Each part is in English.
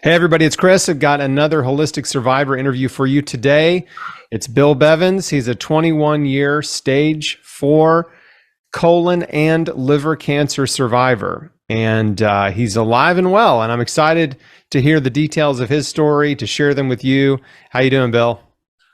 Hey everybody, it's Chris. I've got another Holistic Survivor interview for you today. It's Bill Buvens. He's a 21-year stage 4 colon and liver cancer survivor. And he's alive and well. And I'm excited to hear the details of his story, to share them with you. How you doing, Bill?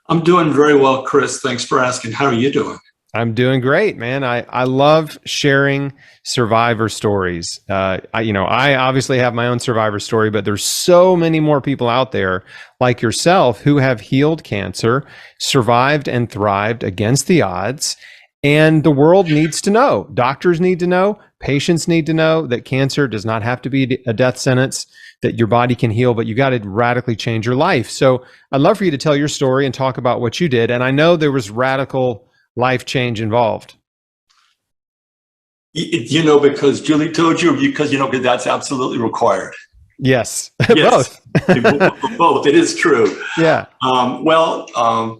I'm doing very well, Chris. Thanks for asking. How are you doing? I'm doing great, man. I love sharing survivor stories. I obviously have my own survivor story, but there's so many more people out there like yourself who have healed cancer, survived and thrived against the odds. And the world needs to know. Doctors need to know. Patients need to know that cancer does not have to be a death sentence, that your body can heal, but you got to radically change your life. So I'd love for you to tell your story and talk about what you did. And I know there was radical life change involved. Because Julie told you, because that's absolutely required. Yes, Yes. both. Both. It is true. Yeah. I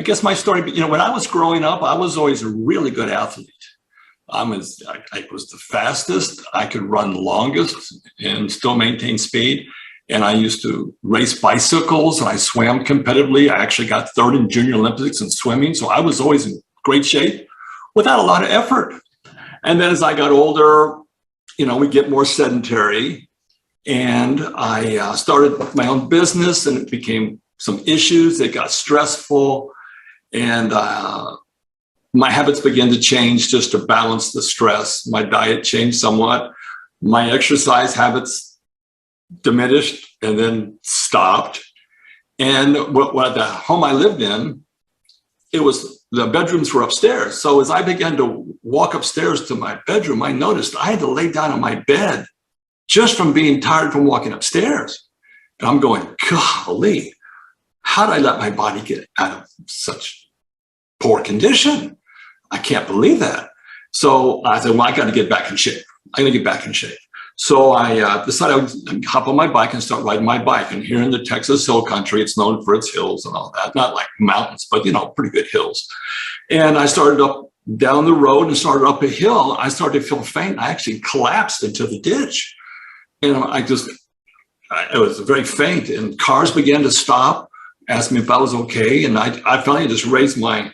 guess my story, when I was growing up, I was always a really good athlete. I was the fastest. I could run the longest and still maintain speed. And I used to race bicycles and I swam competitively. I actually got third in Junior Olympics in swimming. So I was always in great shape without a lot of effort. And then as I got older, we get more sedentary. And I started my own business and it became some issues. It got stressful. And my habits began to change just to balance the stress. My diet changed somewhat. My exercise habits diminished and then stopped. And what the home I lived in, the bedrooms were upstairs. So as I began to walk upstairs to my bedroom, I noticed I had to lay down on my bed just from being tired from walking upstairs. And I'm going, golly, how did I let my body get out of such poor condition? I can't believe that. So I said, well, I got to get back in shape. I got to get back in shape. So I decided I would hop on my bike and start riding my bike. And here in the Texas Hill Country, it's known for its hills and all that. Not like mountains, but, pretty good hills. And I started up down the road and started up a hill. I started to feel faint. I actually collapsed into the ditch. And it was very faint. And cars began to stop, asked me if I was okay. And I finally just raised my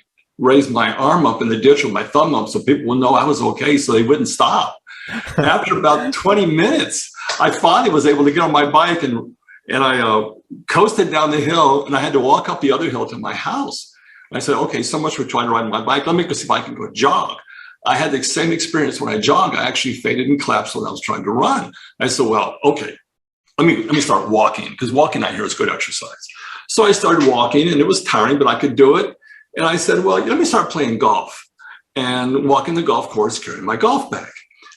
arm up in the ditch with my thumb up so people would know I was okay, so they wouldn't stop. After about 20 minutes, I finally was able to get on my bike and I coasted down the hill, and I had to walk up the other hill to my house. And I said, okay, so much for trying to ride my bike. Let me go see if I can go jog. I had the same experience when I jogged. I actually fainted and collapsed when I was trying to run. I said, well, okay, let me start walking, because walking out here is good exercise. So I started walking, and it was tiring, but I could do it. And I said, well, let me start playing golf and walking the golf course, carrying my golf bag.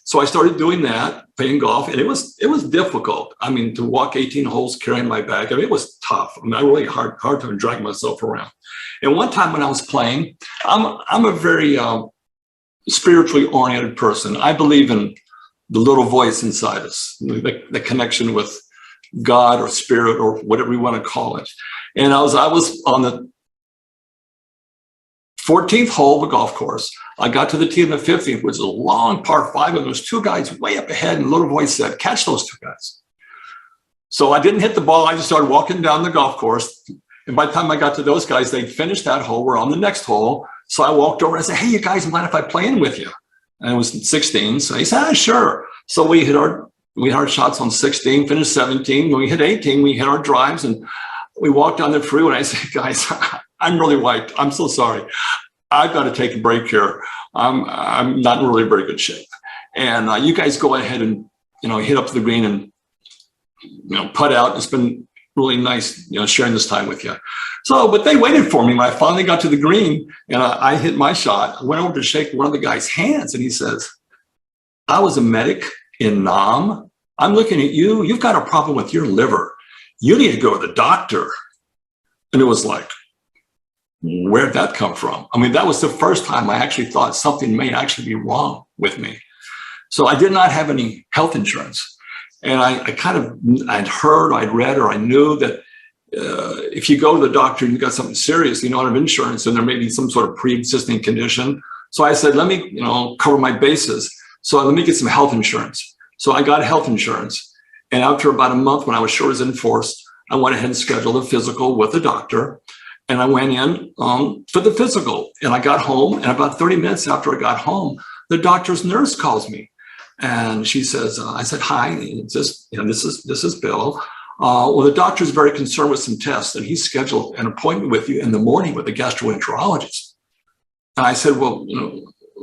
So I started doing that, playing golf, and it was difficult. I mean, to walk 18 holes carrying my bag, it was tough. I really hard time dragging myself around. And one time when I was playing, I'm a very spiritually oriented person. I believe in the little voice inside us, the connection with God or spirit or whatever we want to call it. And I was on the 14th hole of the golf course. I got to the tee in the 15th, which was a long par 5, and there was 2 guys way up ahead, and a little voice said, catch those 2 guys. So I didn't hit the ball. I just started walking down the golf course. And by the time I got to those guys, they'd finished that hole. We're on the next hole. So I walked over and I said, hey, you guys, mind if I play in with you? And it was 16. So he said, sure. So we hit our shots on 16, finished 17. When we hit 18, we hit our drives, and we walked down the freeway. And I said, guys, I'm really wiped. I'm so sorry. I've got to take a break here. I'm not in really very good shape. And you guys go ahead and, hit up to the green and, putt out. It's been really nice, sharing this time with you. So, but they waited for me. When I finally got to the green and I hit my shot, I went over to shake one of the guy's hands, and he says, I was a medic in Nam. I'm looking at you. You've got a problem with your liver. You need to go to the doctor. And it was like, where'd that come from? I mean, that was the first time I actually thought something may actually be wrong with me. So I did not have any health insurance. And I'd heard, I'd read, or I knew that if you go to the doctor and you've got something serious, you don't have insurance, and there may be some sort of pre-existing condition. So I said, let me, cover my bases. So let me get some health insurance. So I got health insurance. And after about a month, when I was sure it was in force, I went ahead and scheduled a physical with a doctor. And I went in for the physical. And I got home. And about 30 minutes after I got home, the doctor's nurse calls me. And she says, I said, hi, this is Bill. Well, the doctor's very concerned with some tests, and he scheduled an appointment with you in the morning with a gastroenterologist. And I said, well,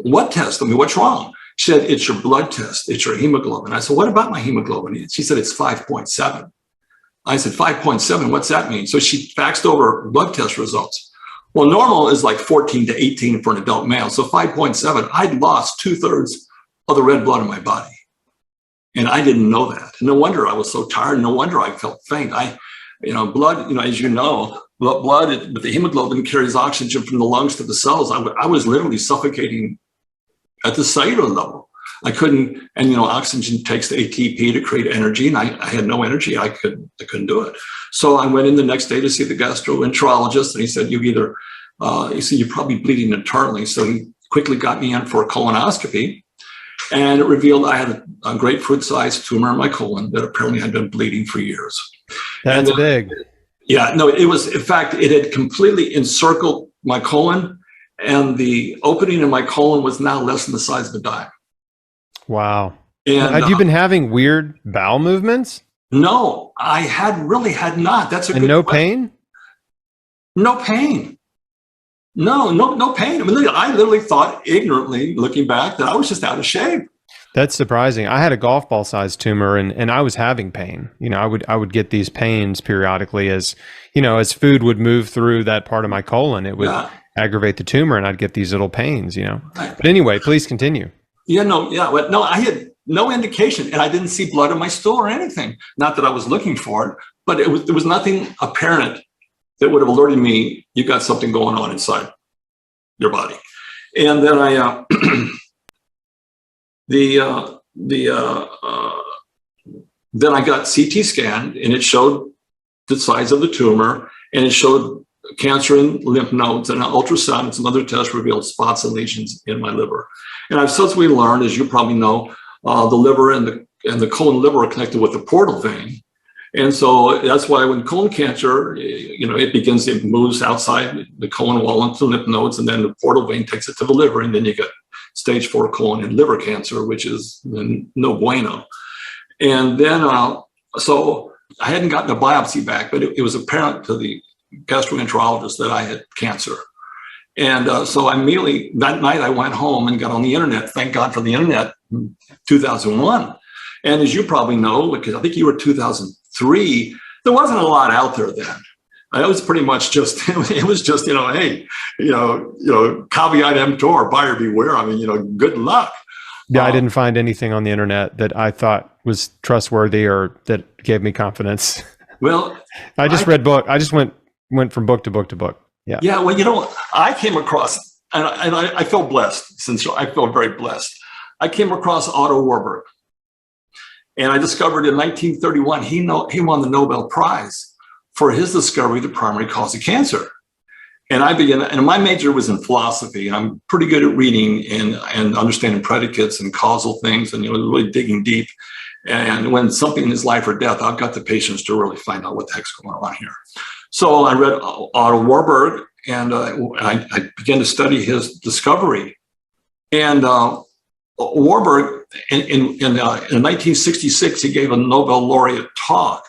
what test? I mean, what's wrong? She said, it's your blood test. It's your hemoglobin. I said, what about my hemoglobin? She said, it's 5.7. I said, 5.7, what's that mean? So she faxed over blood test results. Well, normal is like 14 to 18 for an adult male. So 5.7, I'd lost 2/3 of the red blood in my body. And I didn't know that. No wonder I was so tired. No wonder I felt faint. Blood, as you know, blood with the hemoglobin carries oxygen from the lungs to the cells. I was literally suffocating at the cellular level. I couldn't, and oxygen takes the ATP to create energy, and I had no energy. I couldn't do it. So I went in the next day to see the gastroenterologist, and he said, you're probably bleeding internally. So he quickly got me in for a colonoscopy, and it revealed I had a grapefruit-sized tumor in my colon that apparently had been bleeding for years. That's big. Yeah, no, it was, in fact, it had completely encircled my colon, and the opening in my colon was now less than the size of a dime. Wow. And had you been having weird bowel movements? No, I really had not. That's a and good no question. pain? No pain. No pain. I mean, I literally thought ignorantly, looking back, that I was just out of shape. That's surprising. I had a golf ball sized tumor and I was having pain. I would get these pains periodically as food would move through that part of my colon, it would aggravate the tumor and I'd get these little pains, But anyway, please continue. I had no indication, and I didn't see blood in my stool or anything. Not that I was looking for it, but there was nothing apparent that would have alerted me you got something going on inside your body. And then then I got CT scanned, and it showed the size of the tumor, and it showed cancer in lymph nodes, and an ultrasound and some other tests revealed spots and lesions in my liver. And I've subsequently learned, as you probably know, the liver and the colon liver are connected with the portal vein. And so that's why when colon cancer, it moves outside the colon wall into lymph nodes, and then the portal vein takes it to the liver, and then you get stage 4 colon and liver cancer, which is no bueno. And then, so I hadn't gotten a biopsy back, but it was apparent to the gastroenterologist that I had cancer. And so immediately that night I went home and got on the internet. Thank God for the internet in 2001. And as you probably know, because I think you were 2003, there wasn't a lot out there then. It was pretty much just, hey, caveat emptor, buyer beware. I mean, good luck. Yeah, I didn't find anything on the internet that I thought was trustworthy or that gave me confidence. Well, I just read book. I just went from book to book to book. Yeah. Yeah. Well, I came across, and I feel blessed, since I feel very blessed. I came across Otto Warburg, and I discovered in 1931 he won the Nobel Prize for his discovery of the primary cause of cancer. And and my major was in philosophy, and I'm pretty good at reading and understanding predicates and causal things, and really digging deep. And when something is life or death, I've got the patience to really find out what the heck's going on here. So I read Otto Warburg, and I began to study his discovery. And Warburg, in 1966, he gave a Nobel laureate talk.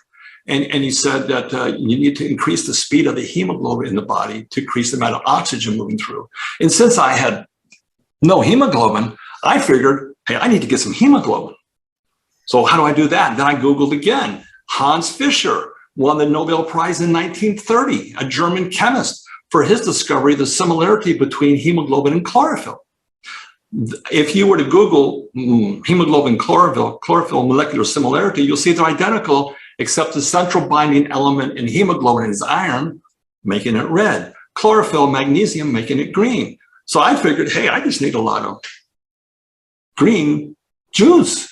And he said that you need to increase the speed of the hemoglobin in the body to increase the amount of oxygen moving through. And since I had no hemoglobin, I figured, hey, I need to get some hemoglobin. So how do I do that? And then I Googled again. Hans Fischer won the Nobel Prize in 1930, a German chemist, for his discovery of the similarity between hemoglobin and chlorophyll. If you were to Google hemoglobin chlorophyll molecular similarity, you'll see they're identical, except the central binding element in hemoglobin is iron, making it red. Chlorophyll, magnesium, making it green. So I figured, hey, I just need a lot of green juice.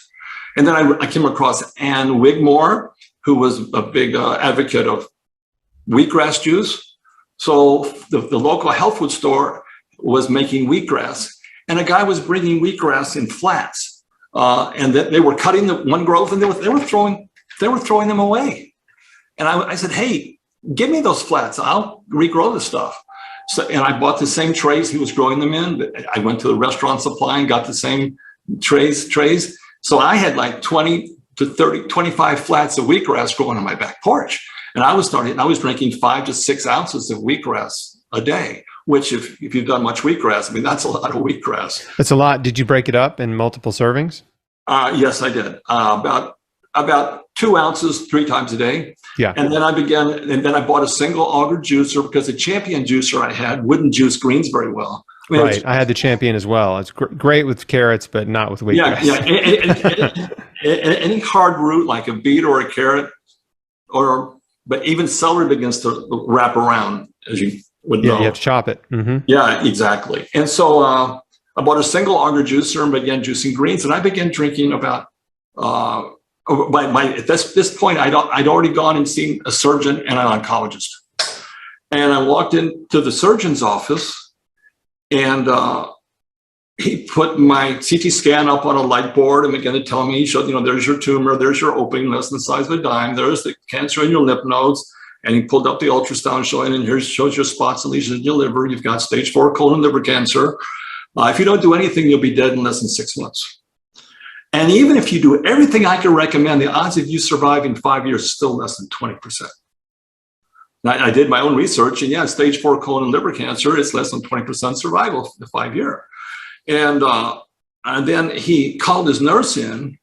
And then I came across Ann Wigmore, who was a big advocate of wheatgrass juice. So the local health food store was making wheatgrass, and a guy was bringing wheatgrass in flats. And they were cutting the one growth, and they were throwing they were throwing them away. And I said, hey, give me those flats. I'll regrow the stuff. So, and I bought the same trays he was growing them in. I went to the restaurant supply and got the same trays. So I had like 20 to 30, 25 flats of wheatgrass growing on my back porch. And I was drinking 5 to 6 ounces of wheatgrass a day, which if you've done much wheatgrass, I mean, that's a lot of wheatgrass. That's a lot. Did you break it up in multiple servings? Yes, I did. About 2 ounces 3 times a day. Yeah. And then I bought a single auger juicer because the Champion juicer I had wouldn't juice greens very well. I mean, right. I had the Champion as well. It's great with carrots, but not with wheatgrass. Yeah. Any hard root like a beet or a carrot, but even celery begins to wrap around, as you would know. Yeah, you have to chop it. Mm-hmm. Yeah, exactly. And so I bought a single auger juicer and began juicing greens, and I began drinking about. At this point, I'd already gone and seen a surgeon and an oncologist, and I walked into the surgeon's office, and he put my CT scan up on a light board and began to tell me, he showed, there's your tumor, there's your opening less than the size of a dime, there's the cancer in your lymph nodes, and he pulled up the ultrasound showing, and here shows your spots and lesions in your liver. You've got stage 4 colon liver cancer. If you don't do anything, you'll be dead in less than 6 months. And even if you do everything I can recommend, the odds of you surviving 5 years is still less than 20%. Now, I did my own research, and stage 4 colon and liver cancer, it's less than 20% survival for the 5 year. And then he called his nurse in,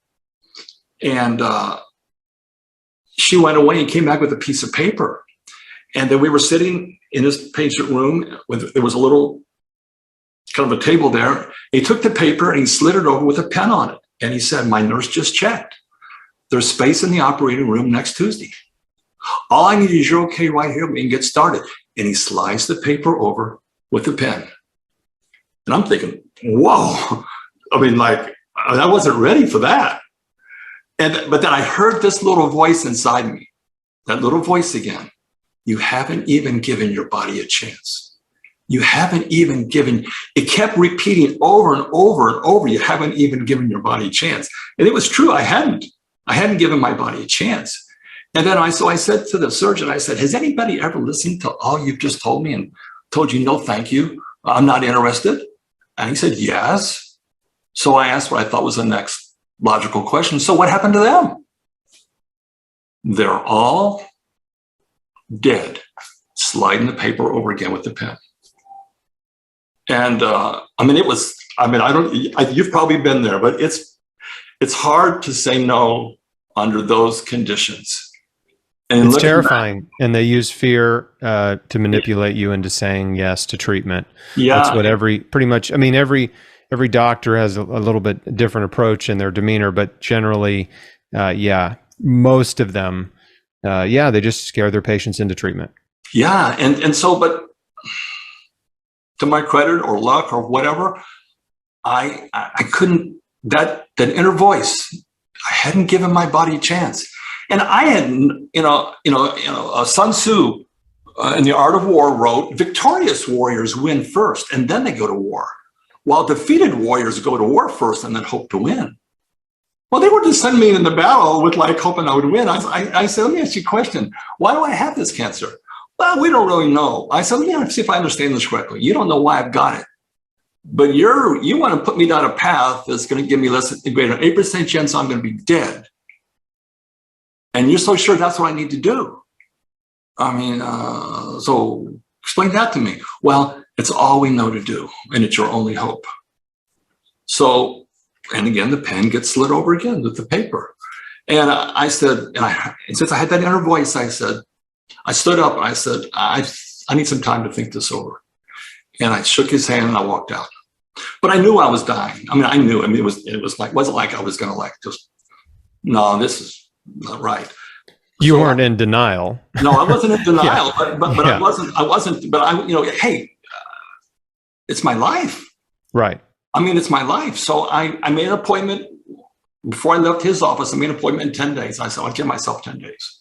and she went away and came back with a piece of paper. And then we were sitting in his patient room, there was a little kind of a table there. He took the paper and he slid it over with a pen on it. And he said, my nurse just checked. There's space in the operating room next Tuesday. All I need is your okay right here. We can get started. And he slides the paper over with the pen. And I'm thinking, whoa. I mean, I wasn't ready for that. But then I heard this little voice inside me, that little voice again. You haven't even given your body a chance. You haven't even given, it kept repeating over and over and over. You haven't even given your body a chance. And it was true. I hadn't given my body a chance. And then I said to the surgeon, I said, has anybody ever listened to all you've just told me and told you, no, thank you, I'm not interested? And he said, yes. So I asked what I thought was the next logical question. So what happened to them? They're all dead, sliding the paper over again with the pen. And you've probably been there, but it's hard to say no under those conditions. And it's terrifying. And they use fear to manipulate you into saying yes to treatment. Yeah. That's what every doctor has a little bit different approach in their demeanor, but generally, most of them, they just scare their patients into treatment. Yeah. And so, but to my credit or luck or whatever, I couldn't, that inner voice, I hadn't given my body a chance. And I had, Sun Tzu in The Art of War wrote, victorious warriors win first and then they go to war, while defeated warriors go to war first and then hope to win. Well, they were just sending me into battle with hoping I would win. I said, let me ask you a question. Why do I have this cancer? Well, we don't really know. I said, let me see if I understand this correctly. You don't know why I've got it, but you want to put me down a path that's going to give me greater than 8% chance I'm going to be dead. And you're so sure that's what I need to do. So explain that to me. Well, it's all we know to do, and it's your only hope. So, and again, the pen gets slid over again with the paper. And I said, and since I had that inner voice, I stood up and I said, I need some time to think this over. And I shook his hand and I walked out. But I knew I was dying. I knew. It wasn't like I was going to no, this is not right. You weren't in denial. No, I wasn't in denial, yeah. but yeah. I wasn't, but hey, it's my life. Right. It's my life. So I made an appointment before I left his office. I made an appointment in 10 days. I said, I'll give myself 10 days.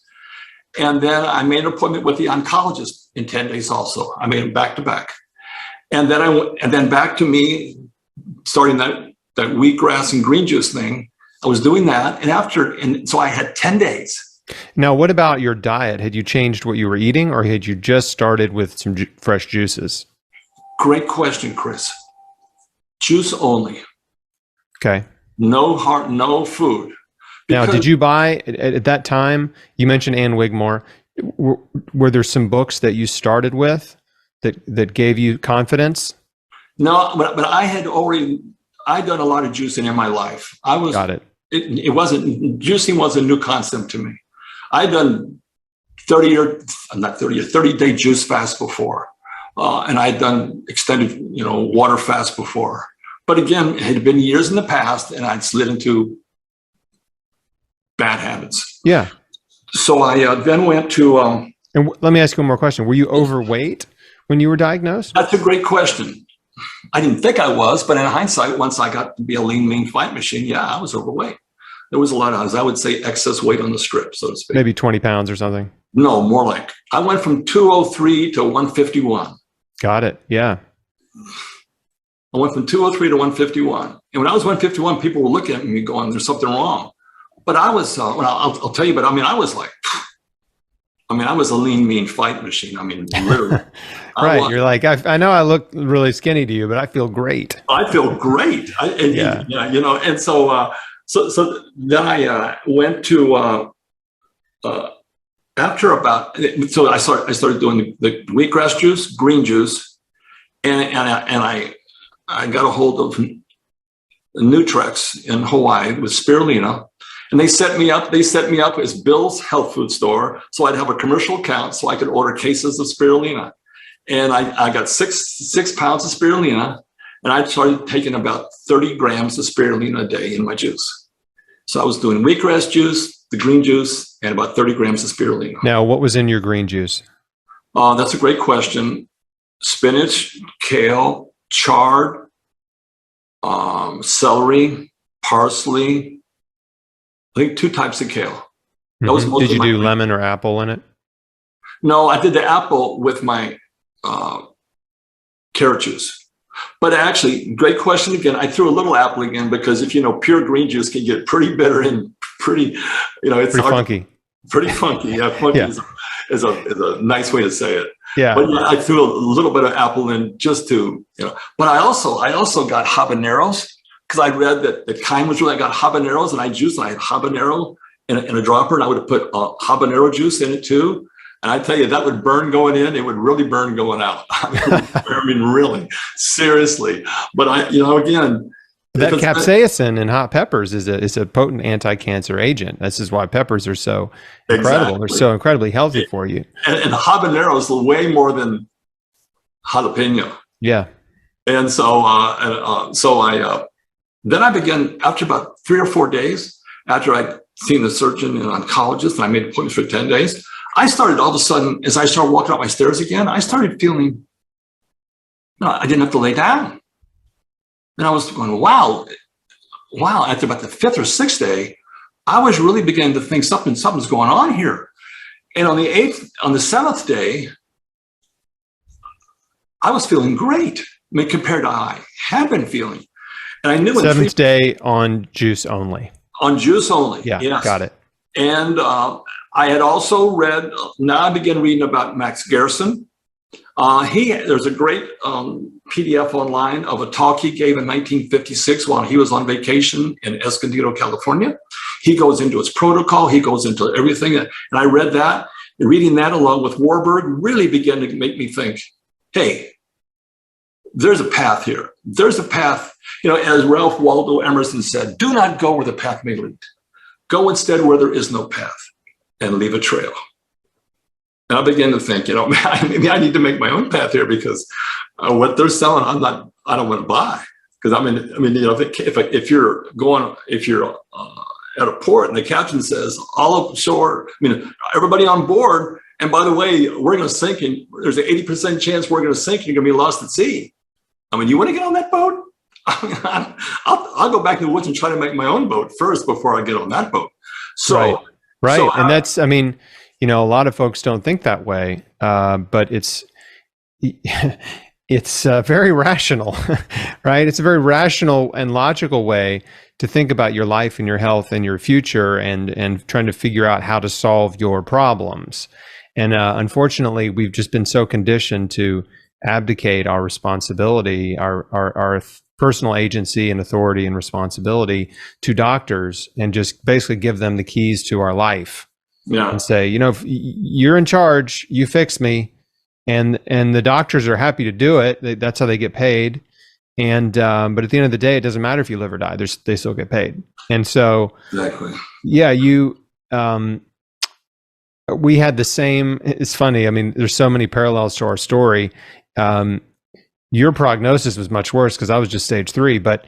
And then I made an appointment with the oncologist in 10 days also. I made them back to back. And then then back to me starting that wheatgrass and green juice thing. I was doing that. And so I had 10 days. Now, what about your diet? Had you changed what you were eating, or had you just started with some fresh juices? Great question, Chris. Juice only. Okay. No food. Now, did you buy at that time? You mentioned Ann Wigmore. Were there some books that you started with that gave you confidence? No, but I'd done a lot of juicing in my life. Got it. Juicing was a new concept to me. I'd done 30-day juice fast before. And I'd done extended, water fast before. But again, it had been years in the past and I'd slid into bad habits. Yeah. So I then went to... and let me ask you one more question. Were you overweight when you were diagnosed? That's a great question. I didn't think I was, but in hindsight, once I got to be a lean, mean fight machine, yeah, I was overweight. There was a lot of, as I would say, excess weight on the strip, so to speak. Maybe 20 pounds or something. No, more like, I went from 203 to 151. Got it. Yeah. I went from 203 to 151. And when I was 151, people were looking at me going, there's something wrong. But I was, I'll tell you, but I was like, I was a lean, mean fight machine. Literally. Right. You're like, I know I look really skinny to you, but I feel great. I feel great. And so then I went to, after about, so I started doing the wheatgrass juice, green juice, and I got a hold of Nutrex in Hawaii with spirulina, and they set me up as Bill's health food store, so I'd have a commercial account so I could order cases of spirulina, and I got six pounds of spirulina, and I started taking about 30 grams of spirulina a day in my juice. So I was doing wheatgrass juice, the green juice, and about 30 grams of spirulina. Now, what was in your green juice? That's a great question. Spinach, kale, chard, celery, parsley. I think 2 types of kale. That was Did you do lemon or apple in it? No, I did the apple with my carrot juice. But actually, great question again. I threw a little apple again because if pure green juice can get pretty bitter and pretty, it's pretty funky. Pretty funky. Yeah, funky Yeah. Is a nice way to say it. Yeah. But yeah, I threw a little bit of apple in just to, But I also got habaneros because I read that the kind was really, I got habaneros and I juiced and I had habanero in a dropper and I would have put habanero juice in it too. And I tell you, that would burn going in. It would really burn going out. Really, seriously. But again, that capsaicin in hot peppers is a potent anti-cancer agent. This is why peppers are so incredible. Exactly. They're so incredibly healthy for you. And habanero is way more than jalapeno. Yeah. And so, then I began after about 3 or 4 days after I'd seen the surgeon and oncologist, and I made appointments for 10 days. I started all of a sudden, as I started walking up my stairs again, I started feeling, I didn't have to lay down. And I was going, wow. After about the 5th or 6th day, I was really beginning to think something's going on here. And on the 7th day, I was feeling great. Compared to how I had been feeling. And I knew 7th day on juice only. On juice only. Yeah, yes. Got it. And I had also read, now I began reading about Max Gerson. There's a great PDF online of a talk he gave in 1956 while he was on vacation in Escondido, California. He goes into his protocol. He goes into everything. And I read that. And reading that along with Warburg really began to make me think, hey, there's a path here. There's a path, as Ralph Waldo Emerson said, do not go where the path may lead. Go instead where there is no path and leave a trail. And I began to think, maybe I need to make my own path here because what they're selling, I don't want to buy. Because if you're at a port and the captain says all ashore, everybody on board, and by the way, we're going to sink and there's an 80% chance we're going to sink and you're going to be lost at sea. You want to get on that boat? I'll go back to the woods and try to make my own boat first before I get on that boat. So, right. So, and that's, a lot of folks don't think that way, but it's, it's very rational, right? It's a very rational and logical way to think about your life and your health and your future, and trying to figure out how to solve your problems. And unfortunately, we've just been so conditioned to abdicate our responsibility, our personal agency and authority and responsibility to doctors, and just basically give them the keys to our life. Yeah. And say, if you're in charge, you fix me. And the doctors are happy to do it. That's how they get paid. And but at the end of the day, it doesn't matter if you live or die. They still get paid. And so, Exactly. yeah, we had the same. It's funny. I mean, there's so many parallels to our story. Your prognosis was much worse because I was just stage 3. But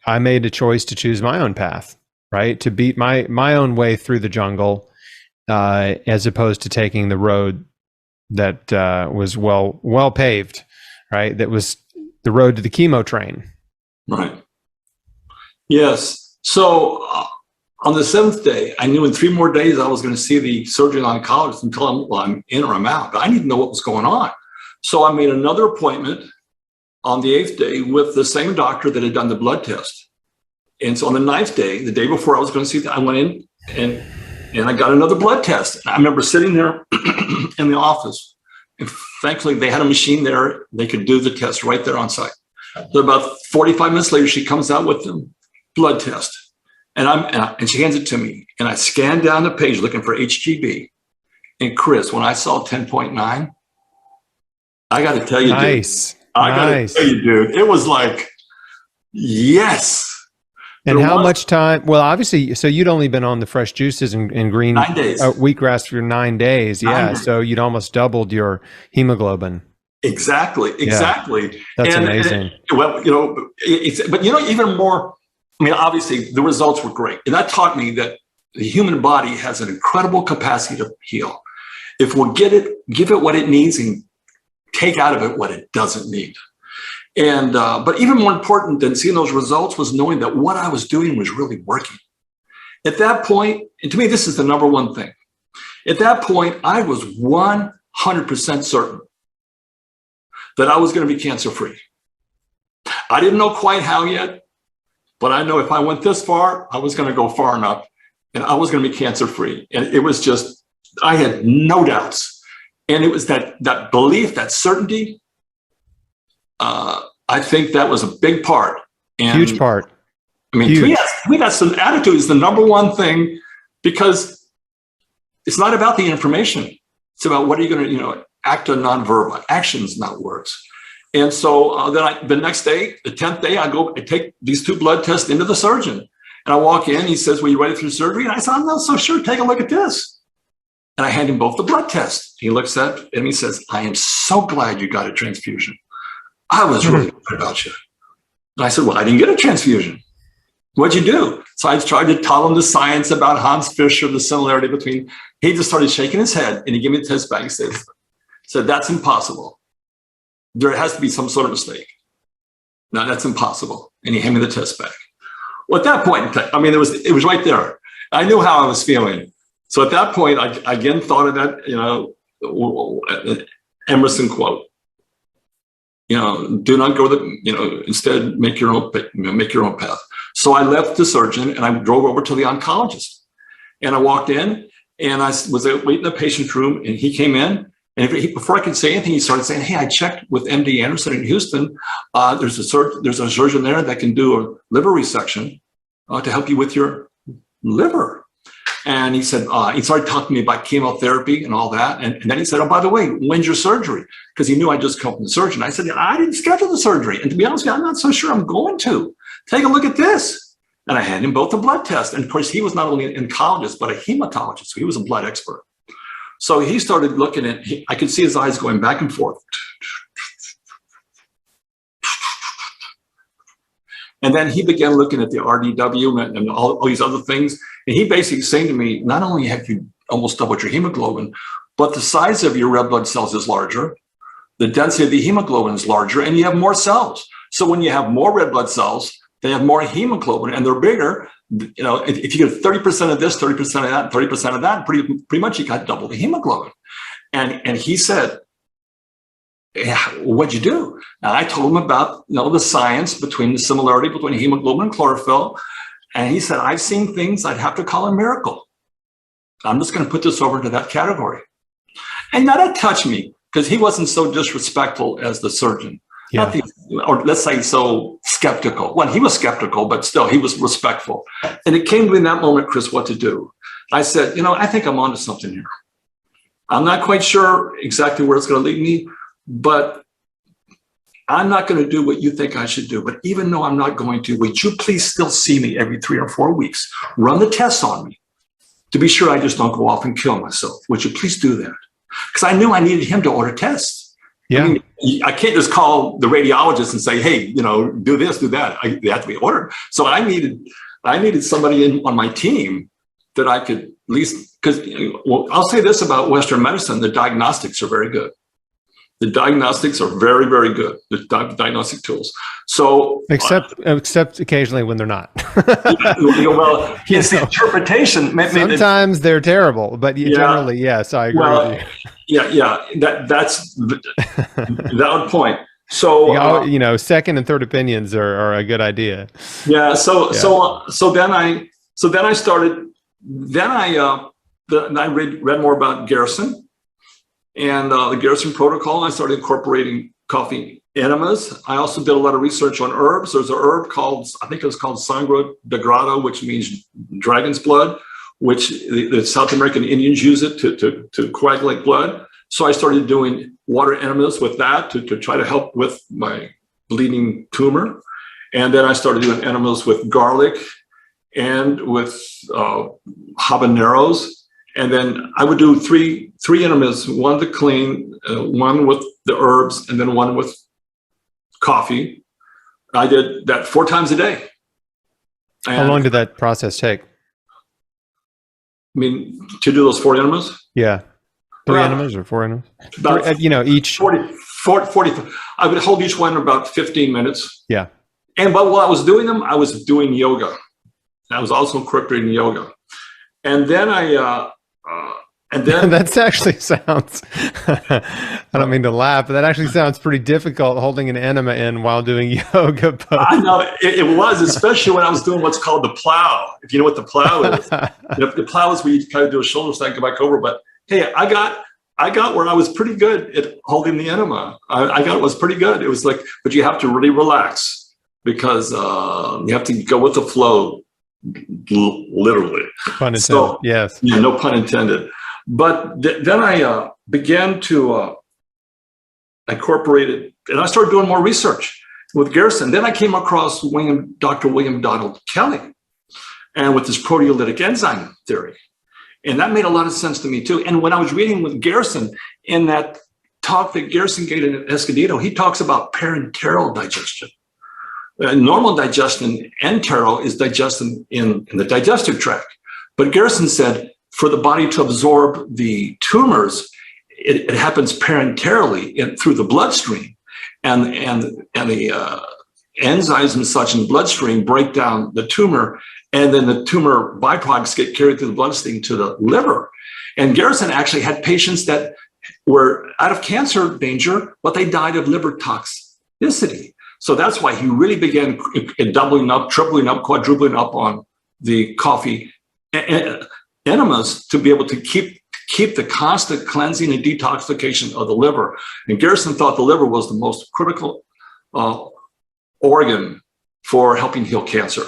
I made a choice to choose my own path, right? To beat my own way through the jungle, as opposed to taking the road that was well paved, right? That was the road to the chemo train. Right. Yes. So on the 7th day, I knew in 3 more days I was going to see the surgeon oncologist and tell him, well, I'm in or I'm out. But I need to know what was going on. So I made another appointment on the 8th day with the same doctor that had done the blood test. And so on the 9th day, the day before I was going to see, I went in and I got another blood test. And I remember sitting there in the office. And thankfully, they had a machine there. They could do the test right there on site. So about 45 minutes later, she comes out with the blood test. And she hands it to me. And I scanned down the page looking for HGB. And Chris, when I saw 10.9, I got to tell you, nice. Dude, I got to tell you, dude, it was like, yes. And how much time? Well, obviously, so you'd only been on the fresh juices and green 9 days. Wheatgrass for 9 days. Yeah. So you'd almost doubled your hemoglobin. Exactly. Yeah. That's amazing. Well, but even more, I mean, obviously the results were great. And that taught me that the human body has an incredible capacity to heal. If we'll give it what it needs and take out of it what it doesn't need. And but even more important than seeing those results was knowing that what I was doing was really working. At that point, and to me, this is the number one thing. At that point, I was 100% certain that I was going to be cancer-free. I didn't know quite how yet, but I know if I went this far, I was going to go far enough, and I was going to be cancer-free. And it was just, I had no doubts. And it was that belief, that certainty. I think that was a big part. And huge part. I mean, to me, that's an attitude is the number one thing, because it's not about the information. It's about what are you going to, act on nonverbal actions, not words. And so the next day, the 10th day, I take these 2 blood tests into the surgeon, and I walk in. He says, "Well, you ready for surgery?" And I said, "I'm not so sure. Take a look at this." And I hand him both the blood tests. He looks at it and he says, "I am so glad you got a transfusion. I was really worried about you." And I said, "Well, I didn't get a transfusion. What'd you do?" So I tried to tell him the science about Hans Fischer, the similarity between, he just started shaking his head and he gave me the test back. He said, "That's impossible. There has to be some sort of mistake. No, that's impossible." And he handed me the test back. Well, at that point, I mean, it was right there. I knew how I was feeling. So at that point, I again thought of that, Emerson quote. Do not go instead make your own path. So I left the surgeon and I drove over to the oncologist, and I walked in and I was waiting in the patient's room, and he came in, and before I could say anything, he started saying, "Hey, I checked with MD Anderson in Houston. There's a surgeon there that can do a liver resection to help you with your liver." And he said, he started talking to me about chemotherapy and all that. And then he said, "Oh, by the way, when's your surgery?" Because he knew I just come from the surgeon. I said, "I didn't schedule the surgery. And to be honest with you, I'm not so sure I'm going to. Take a look at this." And I handed him both the blood tests. And of course, he was not only an oncologist, but a hematologist. So he was a blood expert. So he started looking at, I could see his eyes going back and forth. And then he began looking at the RDW and all these other things. And he basically saying to me, not only have you almost doubled your hemoglobin, but the size of your red blood cells is larger. The density of the hemoglobin is larger, and you have more cells. So when you have more red blood cells, they have more hemoglobin and they're bigger. If you get 30% of this, 30% of that, 30% of that, pretty much you got double the hemoglobin. And he said, what'd you do? And I told him about, the science between the similarity between hemoglobin and chlorophyll. And he said, I've seen things I'd have to call a miracle. I'm just going to put this over into that category. And now that touched me because he wasn't so disrespectful as the surgeon. Yeah. Or let's say so skeptical. Well, he was skeptical, but still he was respectful. And it came to me in that moment, Chris, what to do. I said, I think I'm onto something here. I'm not quite sure exactly where it's going to lead me, but I'm not going to do what you think I should do. But even though I'm not going to, would you please still see me every 3 or 4 weeks? Run the tests on me to be sure I just don't go off and kill myself. Would you please do that? Because I knew I needed him to order tests. Yeah. I mean, I can't just call the radiologist and say, hey, do this, do that. They have to be ordered. So I needed somebody on my team that I could at least, because I'll say this about Western medicine, the diagnostics are very good. The diagnostics are very, very good, the diagnostic tools. So except occasionally when they're not. Well, it's the interpretation. Sometimes they're terrible, but generally, yes, I agree with you. That's the valid point. So second and third opinions are a good idea. Yeah. So then I started. Then I read more about Garrison. And the Garrison protocol, I started incorporating coffee enemas. I also did a lot of research on herbs. There's an herb called, I think it was called Sangre de Grado, which means dragon's blood, which the South American Indians use it to coagulate blood. So I started doing water enemas with that to try to help with my bleeding tumor. And then I started doing enemas with garlic and with habaneros. And then I would do three enemas, one to clean, one with the herbs, and then one with coffee. I did that 4 times a day. And how long did that process take? I mean, to do those 4 enemas? Yeah. 3 enemas or 4 enemas? About, each 40. I would hold each one about 15 minutes. Yeah. But while I was doing them, I was doing yoga. I was also incorporating yoga. And then that actually sounds, I don't mean to laugh, but that actually sounds pretty difficult holding an enema in while doing yoga pose. I know it was, especially when I was doing what's called the plow. If you know what the plow is, the plow is where you kind of do a shoulder stand, go back over. But hey, I got where I was pretty good at holding the enema. I got it was pretty good. It was like, but you have to really relax because you have to go with the flow, literally. Pun intended. So, yes. Yeah, no pun intended. But then I began to incorporate it, and I started doing more research with Garrison. Then I came across Dr. William Donald Kelly, and with this proteolytic enzyme theory. And that made a lot of sense to me too. And when I was reading with Garrison, in that talk that Garrison gave at Escondido, he talks about parenteral digestion. Normal digestion, enteral, is digestion in the digestive tract. But Garrison said, for the body to absorb the tumors, it happens parenterally through the bloodstream, and the enzymes and such in the bloodstream break down the tumor, and then the tumor byproducts get carried through the bloodstream to the liver. And Garrison actually had patients that were out of cancer danger, but they died of liver toxicity. So that's why he really began doubling up, tripling up, quadrupling up on the coffee enemas to be able to keep the constant cleansing and detoxification of the liver. And Garrison thought the liver was the most critical organ for helping heal cancer.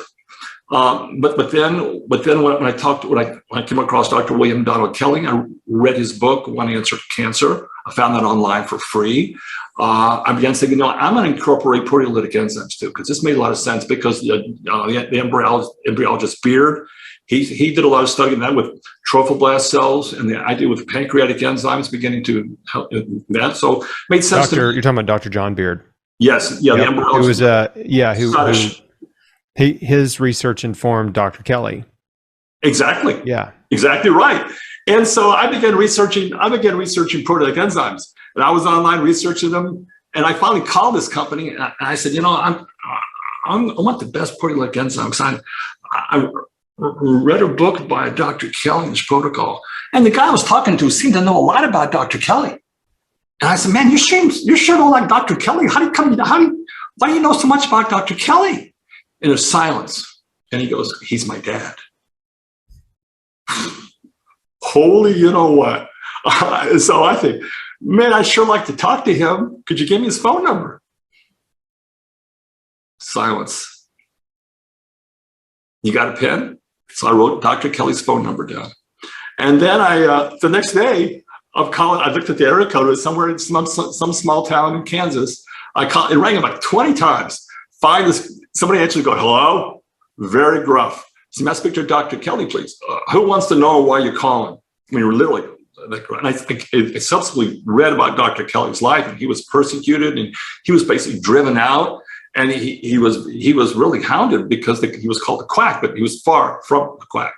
But then when I came across Dr. William Donald Kelly, I read his book, One Answer to Cancer. I found that online for free. I began saying, I'm going to incorporate proteolytic enzymes too, because this made a lot of sense because the embryologist Beard, he did a lot of study in that with trophoblast cells, and the idea with pancreatic enzymes beginning to help in that. So it made sense. You're talking about Dr. John Beard. Yes. Yeah. Yep. The embryologist. His research informed Dr. Kelly. Exactly. Yeah. Exactly right. And so I began researching proteolytic enzymes, and I was online researching them. And I finally called this company, and I said, I want the best proteolytic enzymes. I read a book by Dr. Kelly, his protocol, and the guy I was talking to seemed to know a lot about Dr. Kelly. And I said, man, you sure don't like Dr. Kelly? Why do you know so much about Dr. Kelly? And there's silence. And he goes, he's my dad. Holy, you know what? So I think, man, I'd sure like to talk to him. Could you give me his phone number? Silence. You got a pen? So I wrote Dr. Kelly's phone number down. And then the next day, of calling, I looked at the area code. It was somewhere in some small town in Kansas. It rang about 20 times. Somebody answered, go, hello? Very gruff. So, may I speak to Dr. Kelly, please? Who wants to know why you're calling? I mean, we're literally, and I subsequently read about Dr. Kelly's life, and he was persecuted, and he was basically driven out, and he was really hounded because he was called a quack, but he was far from a quack.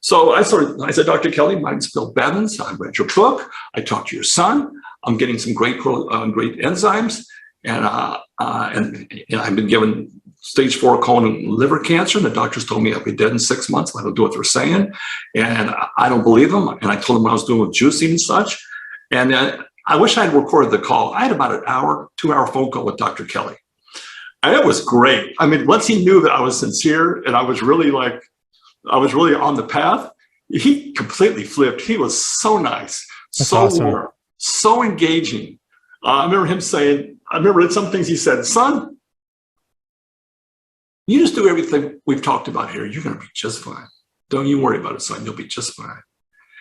So I said, Dr. Kelly, my name's Bill Buvens. I read your book. I talked to your son. I'm getting some great enzymes, and I've been given stage 4 colon and liver cancer, and the doctors told me I'd be dead in 6 months. I don't do what they're saying, and I don't believe them. And I told them what I was doing with juicing and such. And I wish I had recorded the call. I had about an hour, 2-hour phone call with Dr. Kelly, and it was great. I mean, once he knew that I was sincere and I was really on the path, he completely flipped. He was so nice, That's so awesome. warm, so engaging. I remember some things he said, son, you just do everything we've talked about here. You're going to be just fine. Don't you worry about it, son. You'll be just fine.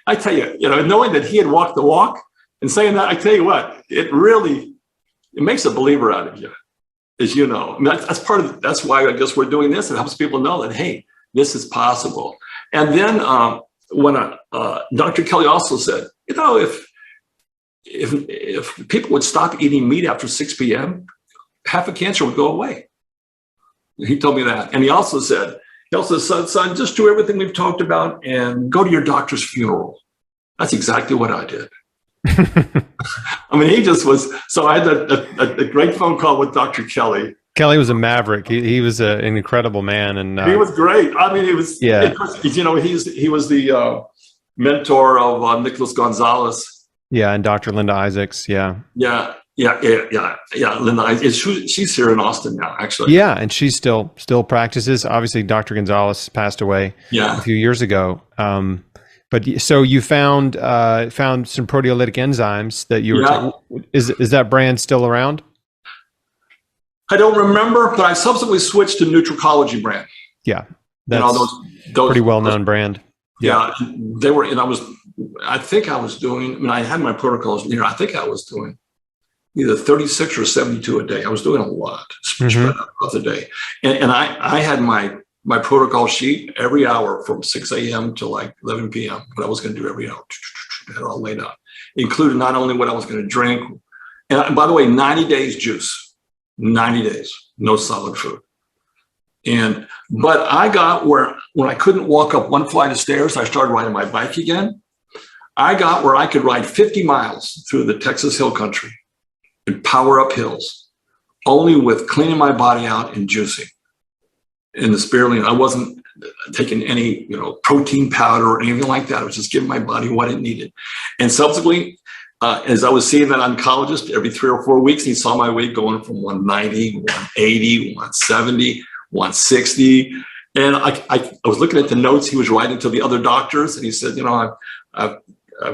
I tell you, knowing that he had walked the walk and saying that, I tell you what, it makes a believer out of you, as you know. I mean, that's why I guess we're doing this. It helps people know that, hey, this is possible. And then when Dr. Kelly also said, if people would stop eating meat after 6 p.m., half of cancer would go away. He told me that. And he also said, son, just do everything we've talked about and go to your doctor's funeral. That's exactly what I did. I mean, he just was. So I had a great phone call with Dr. Kelly. Kelly was a maverick. He was an incredible man, and he was great. I mean, he was. Yeah. He was the mentor of Nicholas Gonzalez. Yeah, and Dr. Linda Isaacs. Yeah. Yeah. Linda, she's here in Austin now, actually. Yeah, and she still practices. Obviously, Dr. Gonzalez passed away a few years ago. But so you found some proteolytic enzymes that you were. Is that brand still around? I don't remember, but I subsequently switched to Nutricology brand. Yeah, that's those pretty well-known brand. Yeah, they were, and I think I was doing. I mean, I had my protocols. I think I was doing either 36 or 72 a day. I was doing a lot, spread out throughout the day. And I had my protocol sheet every hour from 6 a.m. to like 11 p.m. What I was going to do every hour. I had it all laid out. Included not only what I was going to drink, and by the way, 90 days juice. 90 days, no solid food. But I got when I couldn't walk up one flight of stairs, I started riding my bike again. I got where I could ride 50 miles through the Texas Hill Country and power up hills, only with cleaning my body out and juicing. In the spirulina, I wasn't taking any, protein powder or anything like that. I was just giving my body what it needed. And subsequently, as I was seeing that oncologist every 3 or 4 weeks, he saw my weight going from 190, 180, 170, 160. And I was looking at the notes he was writing to the other doctors, and he said, I've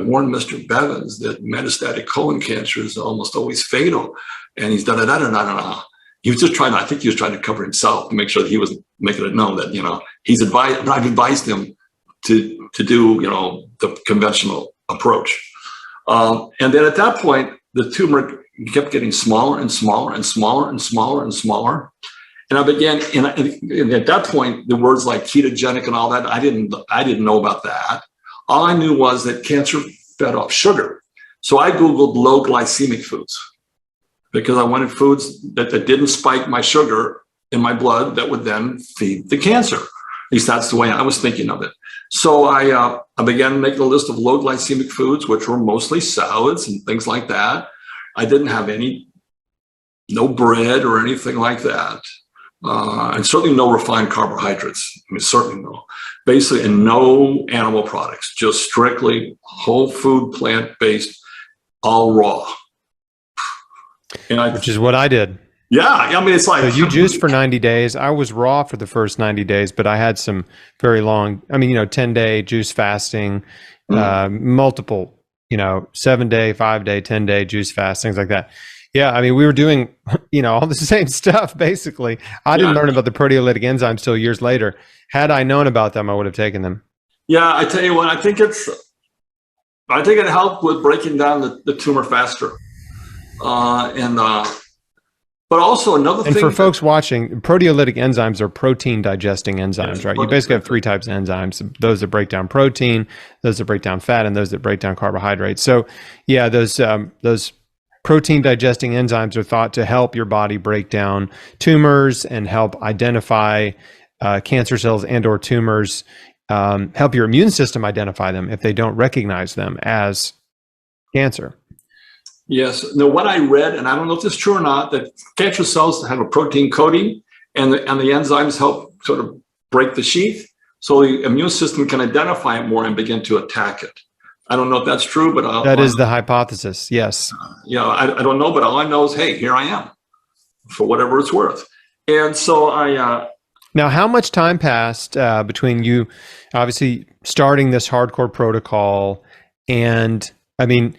warned Mr. Buvens that metastatic colon cancer is almost always fatal. And he's da-da-da-da-da-da. He was just I think he was trying to cover himself to make sure that he was making it known that, I've advised him to do, the conventional approach. And then at that point, the tumor kept getting smaller and smaller and smaller and smaller and smaller. And I began, and at that point, the words like ketogenic and all that, I didn't know about that. All I knew was that cancer fed off sugar. So I Googled low glycemic foods because I wanted foods that didn't spike my sugar in my blood that would then feed the cancer. At least that's the way I was thinking of it. So I began making a list of low glycemic foods, which were mostly salads and things like that. I didn't have no bread or anything like that. And certainly no refined carbohydrates. I mean, certainly no. Basically, and no animal products, just strictly whole food, plant-based, all raw. which is what I did. Yeah, I mean, it's like, so you juiced for 90 days. I was raw for the first 90 days, but I had some very long, 10-day juice fasting, multiple, 7-day, 5-day, 10-day juice fast, things like that. Yeah, I mean, we were doing, all the same stuff, basically. I didn't learn about the proteolytic enzymes till years later. Had I known about them, I would have taken them. Yeah, I tell you what, I think it helped with breaking down the tumor faster. But also another thing. And for folks watching, proteolytic enzymes are protein digesting enzymes, right? You basically have 3 types of enzymes: those that break down protein, those that break down fat, and those that break down carbohydrates. So, yeah, those protein digesting enzymes are thought to help your body break down tumors and help identify cancer cells and/or tumors. Help your immune system identify them if they don't recognize them as cancer. Yes. Now, what I read, and I don't know if this is true or not, that cancer cells have a protein coating, and the enzymes help sort of break the sheath, so the immune system can identify it more and begin to attack it. I don't know if that's true, but that is the hypothesis. Yes. I don't know, but all I know is, hey, here I am, for whatever it's worth. And so Now, how much time passed between you, obviously starting this hardcore protocol, and I mean,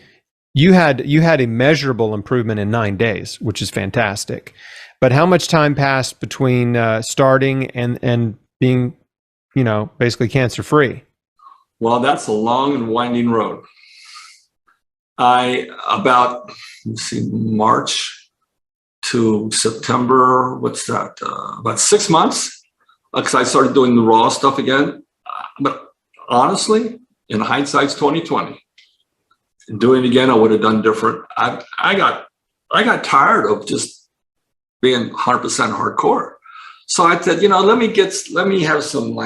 you had a measurable improvement in 9 days, which is fantastic. But how much time passed between starting and being, basically cancer free? Well, that's a long and winding road. March to September, what's that? About 6 months, because I started doing the raw stuff again. But honestly, in hindsight, it's 2020. Doing it again, I would have done different. I got tired of just being 100% hardcore. So I said, let me have some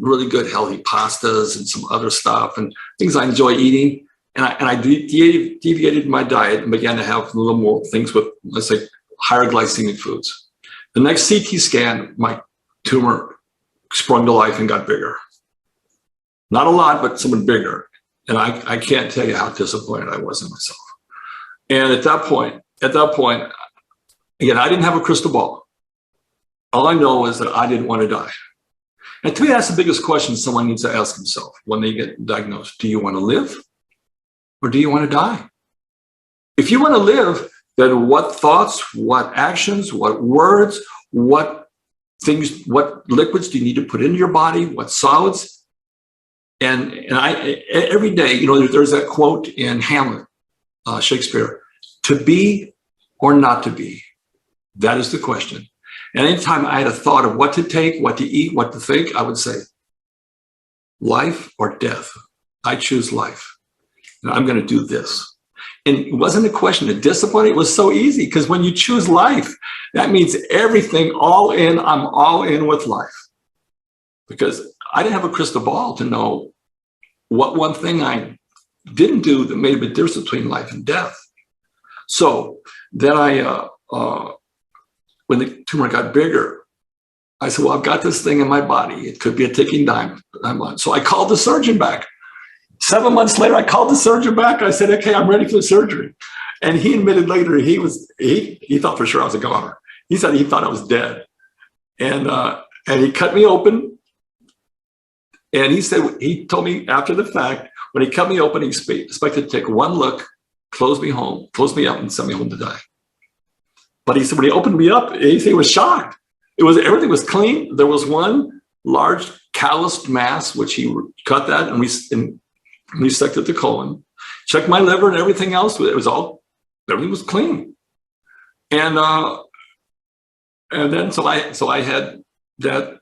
really good healthy pastas and some other stuff and things I enjoy eating. And I deviated my diet and began to have a little more things with, let's say, higher glycemic foods. The next CT scan, my tumor sprung to life and got bigger. Not a lot, but somewhat bigger. And I can't tell you how disappointed I was in myself. And at that point, again, I didn't have a crystal ball. All I know is that I didn't want to die. And to me, that's the biggest question someone needs to ask himself when they get diagnosed. Do you want to live or do you want to die? If you want to live, then what thoughts, what actions, what words, what liquids do you need to put into your body, what solids? And I every day, there's that quote in Hamlet, Shakespeare, to be or not to be. That is the question. And anytime I had a thought of what to take, what to eat, what to think, I would say, life or death. I choose life. And I'm going to do this. And it wasn't a question of discipline. It was so easy because when you choose life, that means everything all in. I'm all in with life. Because I didn't have a crystal ball to know what one thing I didn't do that made a big difference between life and death. So then when the tumor got bigger, I said, well, I've got this thing in my body. It could be a ticking time bomb. So I called the surgeon back. 7 months later, I called the surgeon back. I said, okay, I'm ready for the surgery. And he admitted later he thought for sure I was a goner. He said he thought I was dead. And he cut me open. And he told me after the fact, when he cut me open, he expected to take one look, close me up and send me home to die. But he said, when he opened me up, he was shocked. Everything was clean. There was one large calloused mass, which he cut that and resected the colon, checked my liver and everything else. Everything was clean. And then so I had that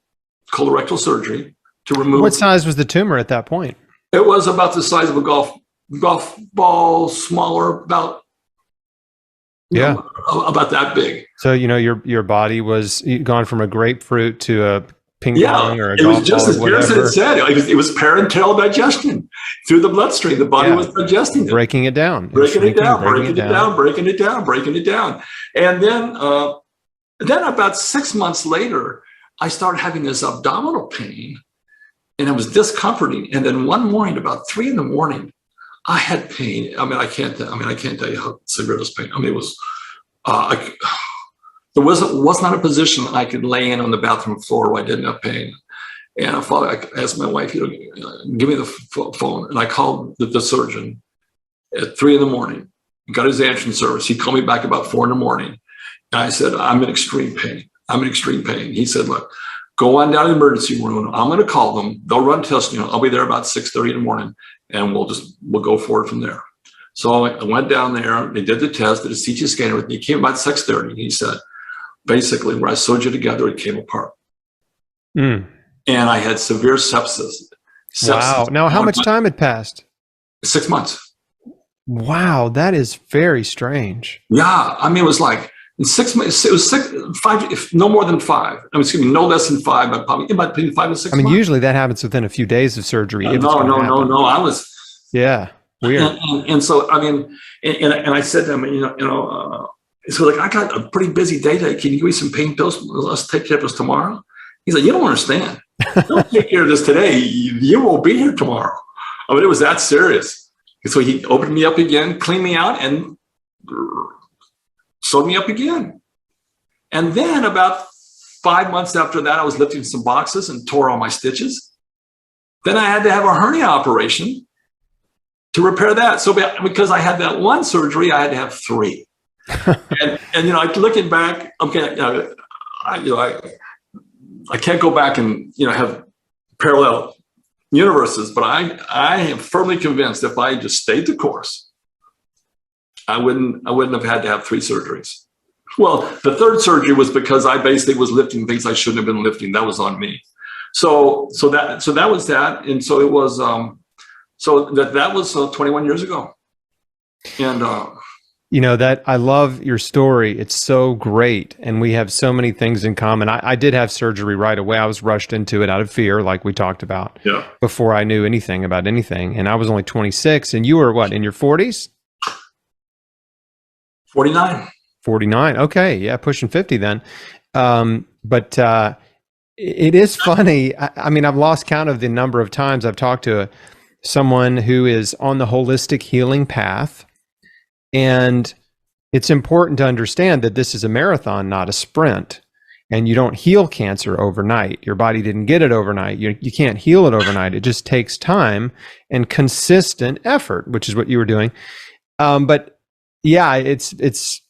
colorectal surgery to remove. What size was the tumor at that point? It was about the size of a golf ball, smaller, about about that big. So your body was gone from a grapefruit to a ping pong or a golf ball. It was just as Pearson had said. It was parenteral digestion through the bloodstream. The body was digesting it, breaking it down, breaking it down. And then about 6 months later, I started having this abdominal pain. And it was discomforting. And then one morning, about 3 a.m, I had pain. I mean, I can't tell you how severe this pain. I mean, it was, there was not a position I could lay in on the bathroom floor where I didn't have pain. And I asked my wife, give me the phone. And I called the surgeon at 3 a.m, got his answering service. He called me back about 4 a.m. And I said, I'm in extreme pain. I'm in extreme pain. He said, look, go on down to the emergency room. I'm going to call them. They'll run tests. I'll be there about 6:30 in the morning, and we'll go forward from there. So I went down there. They did the test, did a CT scan with me. He came about 6:30. He said, basically, where I sewed you together, it came apart. Mm. And I had severe sepsis. Wow. Now, how much time had passed? 6 months. Wow, that is very strange. Yeah, I mean, it was like in 6 months. It was 5, if no more than 5. I mean, excuse me, no less than 5, but probably between 5 and 6 months. I mean, usually that happens within a few days of surgery. No. I was. Yeah, weird. And so, I mean, and I said to him, so like, I got a pretty busy day today. Can you give me some pain pills? Let's take care of this tomorrow. He's like, you don't understand. Don't take care of this today. You won't be here tomorrow. I mean, it was that serious. And so he opened me up again, cleaned me out, and sewed me up again. And then about 5 months after that, I was lifting some boxes and tore all my stitches. Then I had to have a hernia operation to repair that. So because I had that one surgery, I had to have 3. and looking back, okay, I can't go back and have parallel universes, but I am firmly convinced if I just stayed the course, I wouldn't have had to have 3 surgeries. Well, the third surgery was because I basically was lifting things I shouldn't have been lifting. That was on me. So that was that, and so it was that was 21 years ago, and. That I love your story. It's so great. And we have so many things in common. I did have surgery right away. I was rushed into it out of fear, like we talked about, before I knew anything about anything. And I was only 26. And you were what, in your 40s? 49. 49. Okay. Yeah. Pushing 50 then. But it is funny. I mean, I've lost count of the number of times I've talked to someone who is on the holistic healing path. And it's important to understand that this is a marathon, not a sprint. And you don't heal cancer overnight. Your body didn't get it overnight. You can't heal it overnight. It just takes time and consistent effort, which is what you were doing. But yeah, it's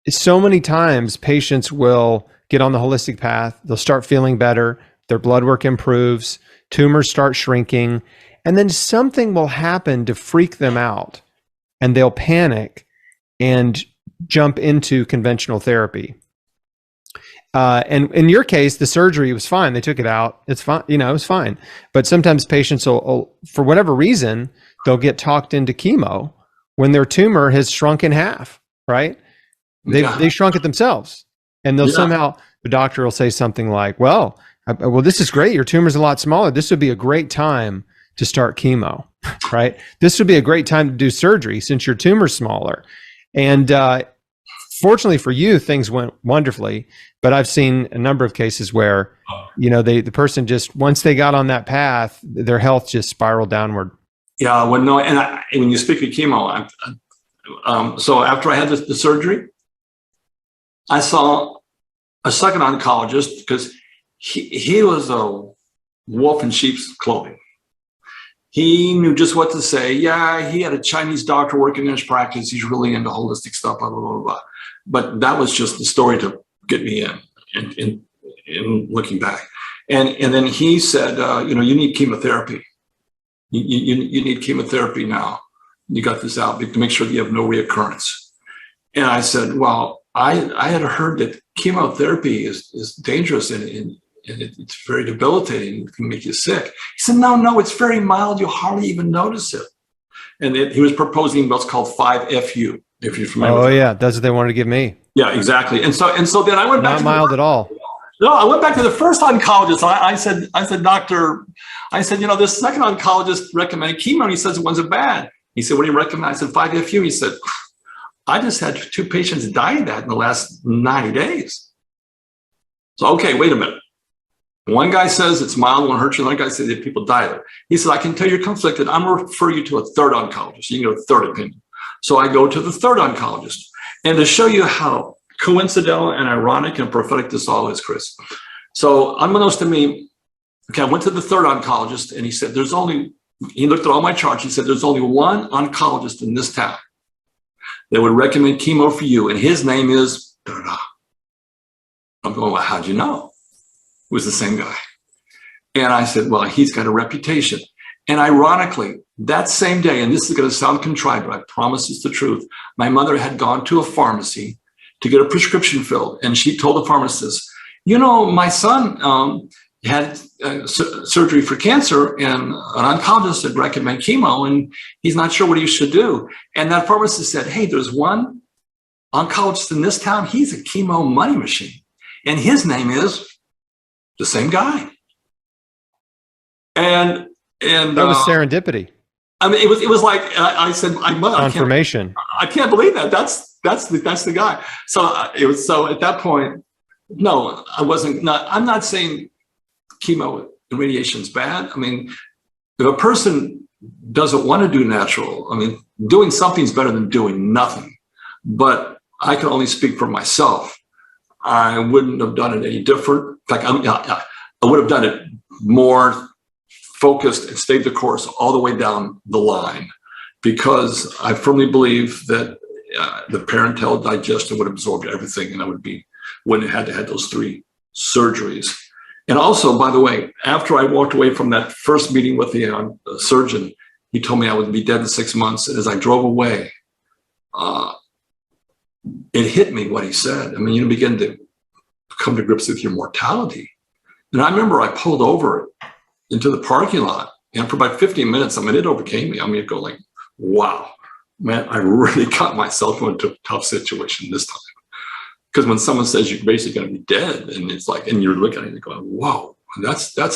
so many times patients will get on the holistic path. They'll start feeling better. Their blood work improves. Tumors start shrinking. And then something will happen to freak them out. And they'll panic and jump into conventional therapy. And in your case, the surgery was fine. They took it out. It's fine. It was fine. But sometimes patients will, for whatever reason, they'll get talked into chemo when their tumor has shrunk in half, right? They shrunk it themselves. And they'll somehow, the doctor will say something like, well, this is great. Your tumor's a lot smaller. This would be a great time to start chemo, right? This would be a great time to do surgery since your tumor's smaller. And fortunately for you, things went wonderfully. But I've seen a number of cases where, the person just, once they got on that path, their health just spiraled downward. Yeah, well, no, and when you speak of chemo, so after I had the surgery, I saw a second oncologist because he was a wolf in sheep's clothing. He knew just what to say. Yeah, he had a Chinese doctor working in his practice. He's really into holistic stuff, blah, blah, blah, blah. But that was just the story to get me in looking back. And then he said, you need chemotherapy. You need chemotherapy now. You got this out to make sure that you have no reoccurrence. And I said, well, I had heard that chemotherapy is dangerous and it's very debilitating. It can make you sick. He said, no, it's very mild. You'll hardly even notice it. And he was proposing what's called 5FU, if you're familiar with yeah, that's what they wanted to give me. Yeah, exactly. And so then I went back. Not mild at all. No, I went back to the first oncologist. I said, doctor, this second oncologist recommended chemo. And he says it wasn't bad. He said, what do you recommend? I said, 5FU. He said, I just had 2 patients die of that in the last 90 days. So, okay, wait a minute. One guy says it's mild, won't hurt you. Another guy says that people die of it. He said, I can tell you're conflicted. I'm going to refer you to a third oncologist. You can get a third opinion. So I go to the third oncologist. And to show you how coincidental and ironic and prophetic this all is, Chris. So unbeknownst to me, okay, I went to the third oncologist and he said, he looked at all my charts. He said, there's only one oncologist in this town that would recommend chemo for you. And his name is, da-da-da. I'm going, well, how'd you know? It was the same guy. And I said, well, he's got a reputation. And ironically, that same day, and this is going to sound contrived, but I promise it's the truth, my mother had gone to a pharmacy to get a prescription filled. And she told the pharmacist, you know, my son had surgery for cancer, and an oncologist had recommended chemo, and he's not sure what he should do. And that pharmacist said, hey, there's one oncologist in this town. He's a chemo money machine. And his name is the same guy. And that was serendipity. I mean, it was like I said, confirmation. I can't believe that. That's the guy. So at that point, no, I'm not saying chemo and radiation is bad. I mean, if a person doesn't want to do natural, I mean, doing something is better than doing nothing. But I can only speak for myself. I wouldn't have done it any different. In fact, I would have done it more focused and stayed the course all the way down the line, because I firmly believe that the parenteral digestion would absorb everything, and I wouldn't have had to have those 3 surgeries. And also, by the way, after I walked away from that first meeting with the surgeon, he told me I would be dead in 6 months. And as I drove away, it hit me what he said. I mean, you begin to come to grips with your mortality. And I remember I pulled over into the parking lot, and for about 15 minutes, I mean, it overcame me. I mean, going, wow, man, I really got myself into a tough situation this time. Because when someone says you're basically going to be dead, and it's like, and you're looking at it and going, whoa, that's a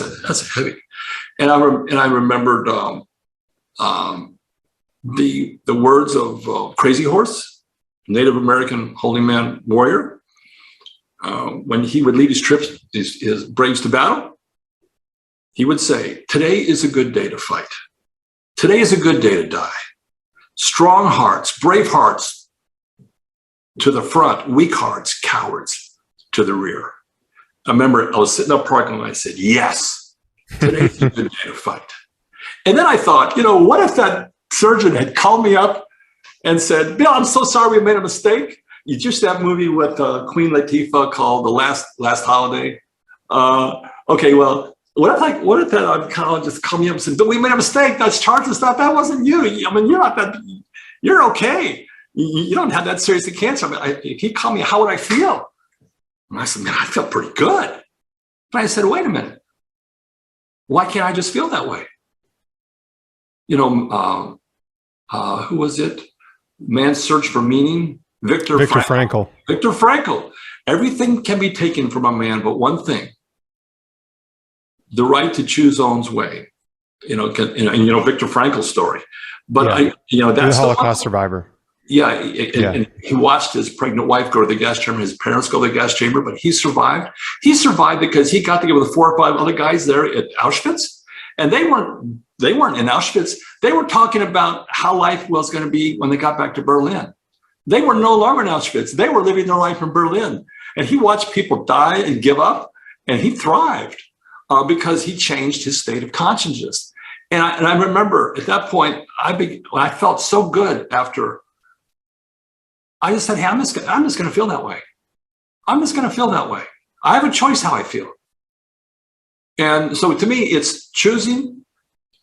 heavy. And I remembered the words of Crazy Horse, Native American holy man warrior, when he would lead his trips, his braves to battle. He would say, today is a good day to fight. Today is a good day to die. Strong hearts, brave hearts to the front, weak hearts, cowards to the rear. I remember I was sitting up parking lot and I said, yes, today's a good day to fight. And then I thought, you know, what if that surgeon had called me up and said, Bill, I'm so sorry we made a mistake. You just that movie with Queen Latifah called The Last Holiday. Okay, well, what if that oncologist called me up and said, Bill, we made a mistake. That's charges. That wasn't you. I mean, you're okay. You don't have that serious of cancer. I mean, if he called me, how would I feel? And I said, man, I feel pretty good. But I said, wait a minute. Why can't I just feel that way? You know, who was it? Man's Search for Meaning. Viktor Frankl. Viktor Frankl. Everything can be taken from a man, but one thing: the right to choose one's way. You know, Viktor Frankl's story. But yeah. That's the Holocaust survivor. Yeah, and he watched his pregnant wife go to the gas chamber, his parents go to the gas chamber, but he survived. He survived because he got together with 4 or 5 other guys there at Auschwitz, and they weren't in Auschwitz. They were talking about how life was going to be when they got back to Berlin. They were no longer in Auschwitz. They were living their life in Berlin, and he watched people die and give up, and he thrived because he changed his state of consciousness. And I remember at that point, I felt so good after. I just said, hey, I'm just going to feel that way. I'm just going to feel that way. I have a choice how I feel. And so to me, it's choosing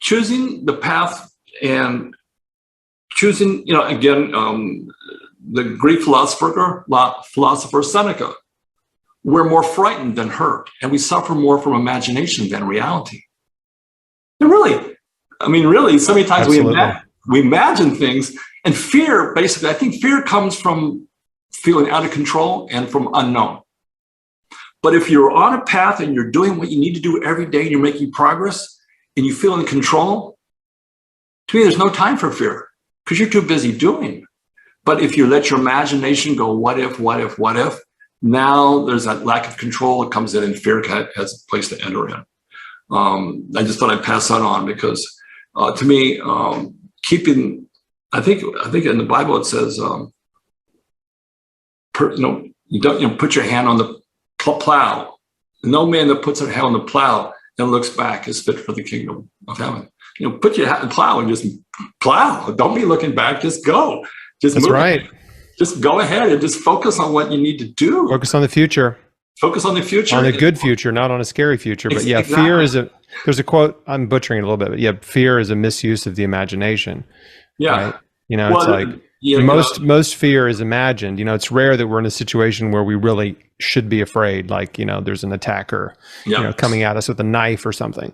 the path and choosing, again, the Greek philosopher Seneca. We're more frightened than hurt, and we suffer more from imagination than reality. And really, so many times we imagine things. And fear, basically, I think fear comes from feeling out of control and from unknown. But if you're on a path and you're doing what you need to do every day and you're making progress and you feel in control, to me, there's no time for fear because you're too busy doing. But if you let your imagination go, what if, Now there's that lack of control that comes in, and fear has a place to enter in. I just thought I'd pass that on because, to me, keeping, I think in the Bible it says, you don't, put your hand on the plow. No man that puts their hand on the plow and looks back is fit for the kingdom of heaven. Put your hand on the plow and just plow. Don't be looking back. Just go. Just That's move. right. Just go ahead and just focus on what you need to do. Focus on the future. Focus on the future. On a good future, not on a scary future. But yeah, Exactly. fear is there's a quote, I'm butchering it a little bit, but yeah, fear is a misuse of the imagination. Yeah. Right? It's like most fear is imagined. It's rare that we're in a situation where we really should be afraid. Like, there's an attacker, coming at us with a knife or something.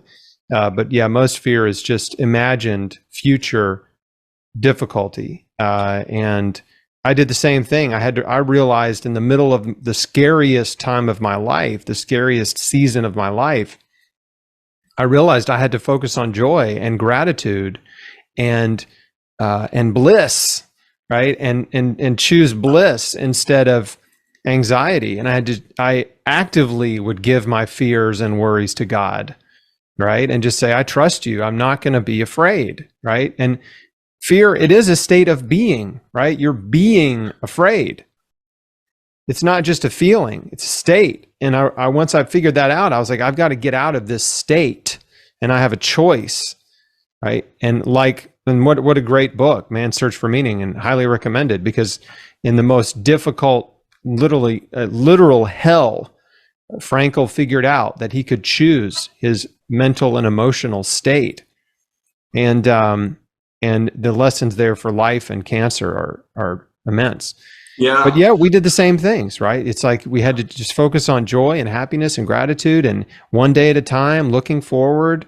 But yeah, most fear is just imagined future difficulty. And I did the same thing. I realized in the middle of the scariest time of my life, the scariest season of my life, I realized I had to focus on joy and gratitude and bliss, right? And choose bliss instead of anxiety. And I actively would give my fears and worries to God, right? And just say, I trust you. I'm not going to be afraid, right? And fear, it is a state of being, right? You're being afraid. It's not just a feeling, it's a state. And I once I figured that out, I was like, I've got to get out of this state and I have a choice, right? And what a great book, Man's Search for Meaning, and highly recommended, because in the most difficult, literal hell, Frankl figured out that he could choose his mental and emotional state. And the lessons there for life and cancer are immense. Yeah. But yeah, we did the same things, right? It's like we had to just focus on joy and happiness and gratitude, and one day at a time, looking forward,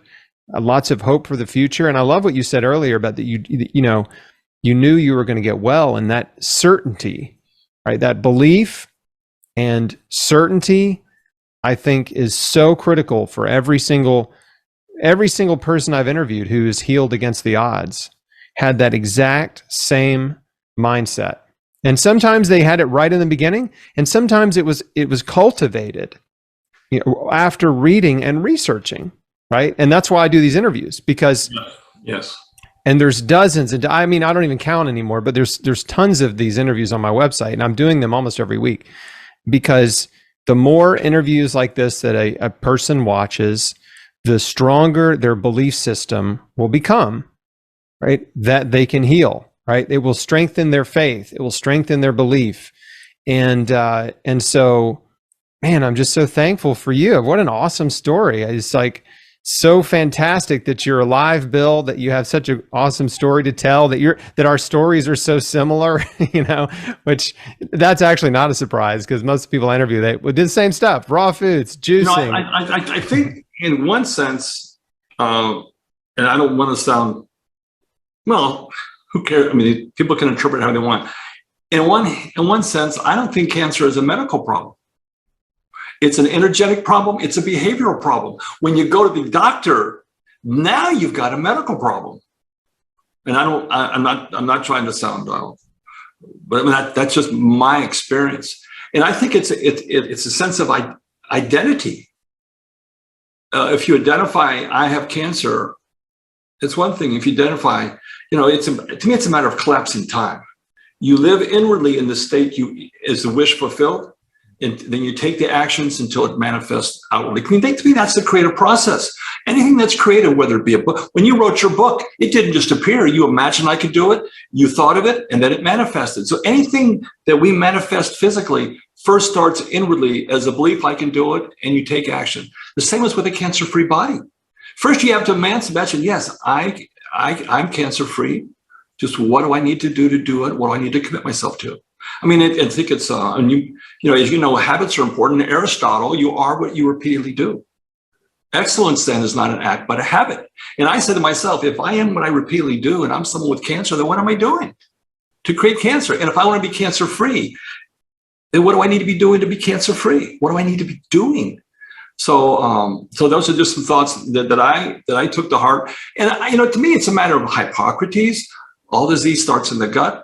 lots of hope for the future. And I love what you said earlier about that you knew you were going to get well, and that certainty, right? That belief and certainty, I think, is so critical for every single person I've interviewed who is healed against the odds had that exact same mindset. And sometimes they had it right in the beginning, and sometimes it was cultivated, after reading and researching, right? And that's why I do these interviews, because yes. And there's dozens, and I don't even count anymore, but there's tons of these interviews on my website, and I'm doing them almost every week, because the more interviews like this that a person watches, the stronger their belief system will become, right? That they can heal, right? It will strengthen their faith. It will strengthen their belief. And so, man, I'm just so thankful for you. What an awesome story. It's like so fantastic that you're alive, Bill, that you have such an awesome story to tell, that our stories are so similar, which that's actually not a surprise, because most people I interview, they did the same stuff, raw foods, juicing. I think in one sense, and I don't want to sound, well, who cares? I mean, people can interpret how they want. In one sense, I don't think cancer is a medical problem. It's an energetic problem. It's a behavioral problem. When you go to the doctor, now you've got a medical problem. And I'm not trying to sound, but that's just my experience. And I think it's a sense of identity. If you identify, I have cancer, it's one thing. If you identify, to me, it's a matter of collapsing time. You live inwardly in the state is the wish fulfilled, and then you take the actions until it manifests outwardly. To me, that's the creative process. Anything that's creative, whether it be a book, when you wrote your book, it didn't just appear. You imagined I could do it, you thought of it, and then it manifested. So anything that we manifest physically first starts inwardly as a belief, I can do it, and you take action. The same as with a cancer-free body. First, you have to imagine, yes, I'm cancer-free. Just what do I need to do it? What do I need to commit myself to? I mean, I think it's, as you know, habits are important. Aristotle, you are what you repeatedly do. Excellence then is not an act, but a habit. And I said to myself, if I am what I repeatedly do and I'm someone with cancer, then what am I doing to create cancer? And if I want to be cancer-free, then what do I need to be doing to be cancer-free? What do I need to be doing? So those are just some thoughts that I took to heart. And to me, it's a matter of Hippocrates. All disease starts in the gut.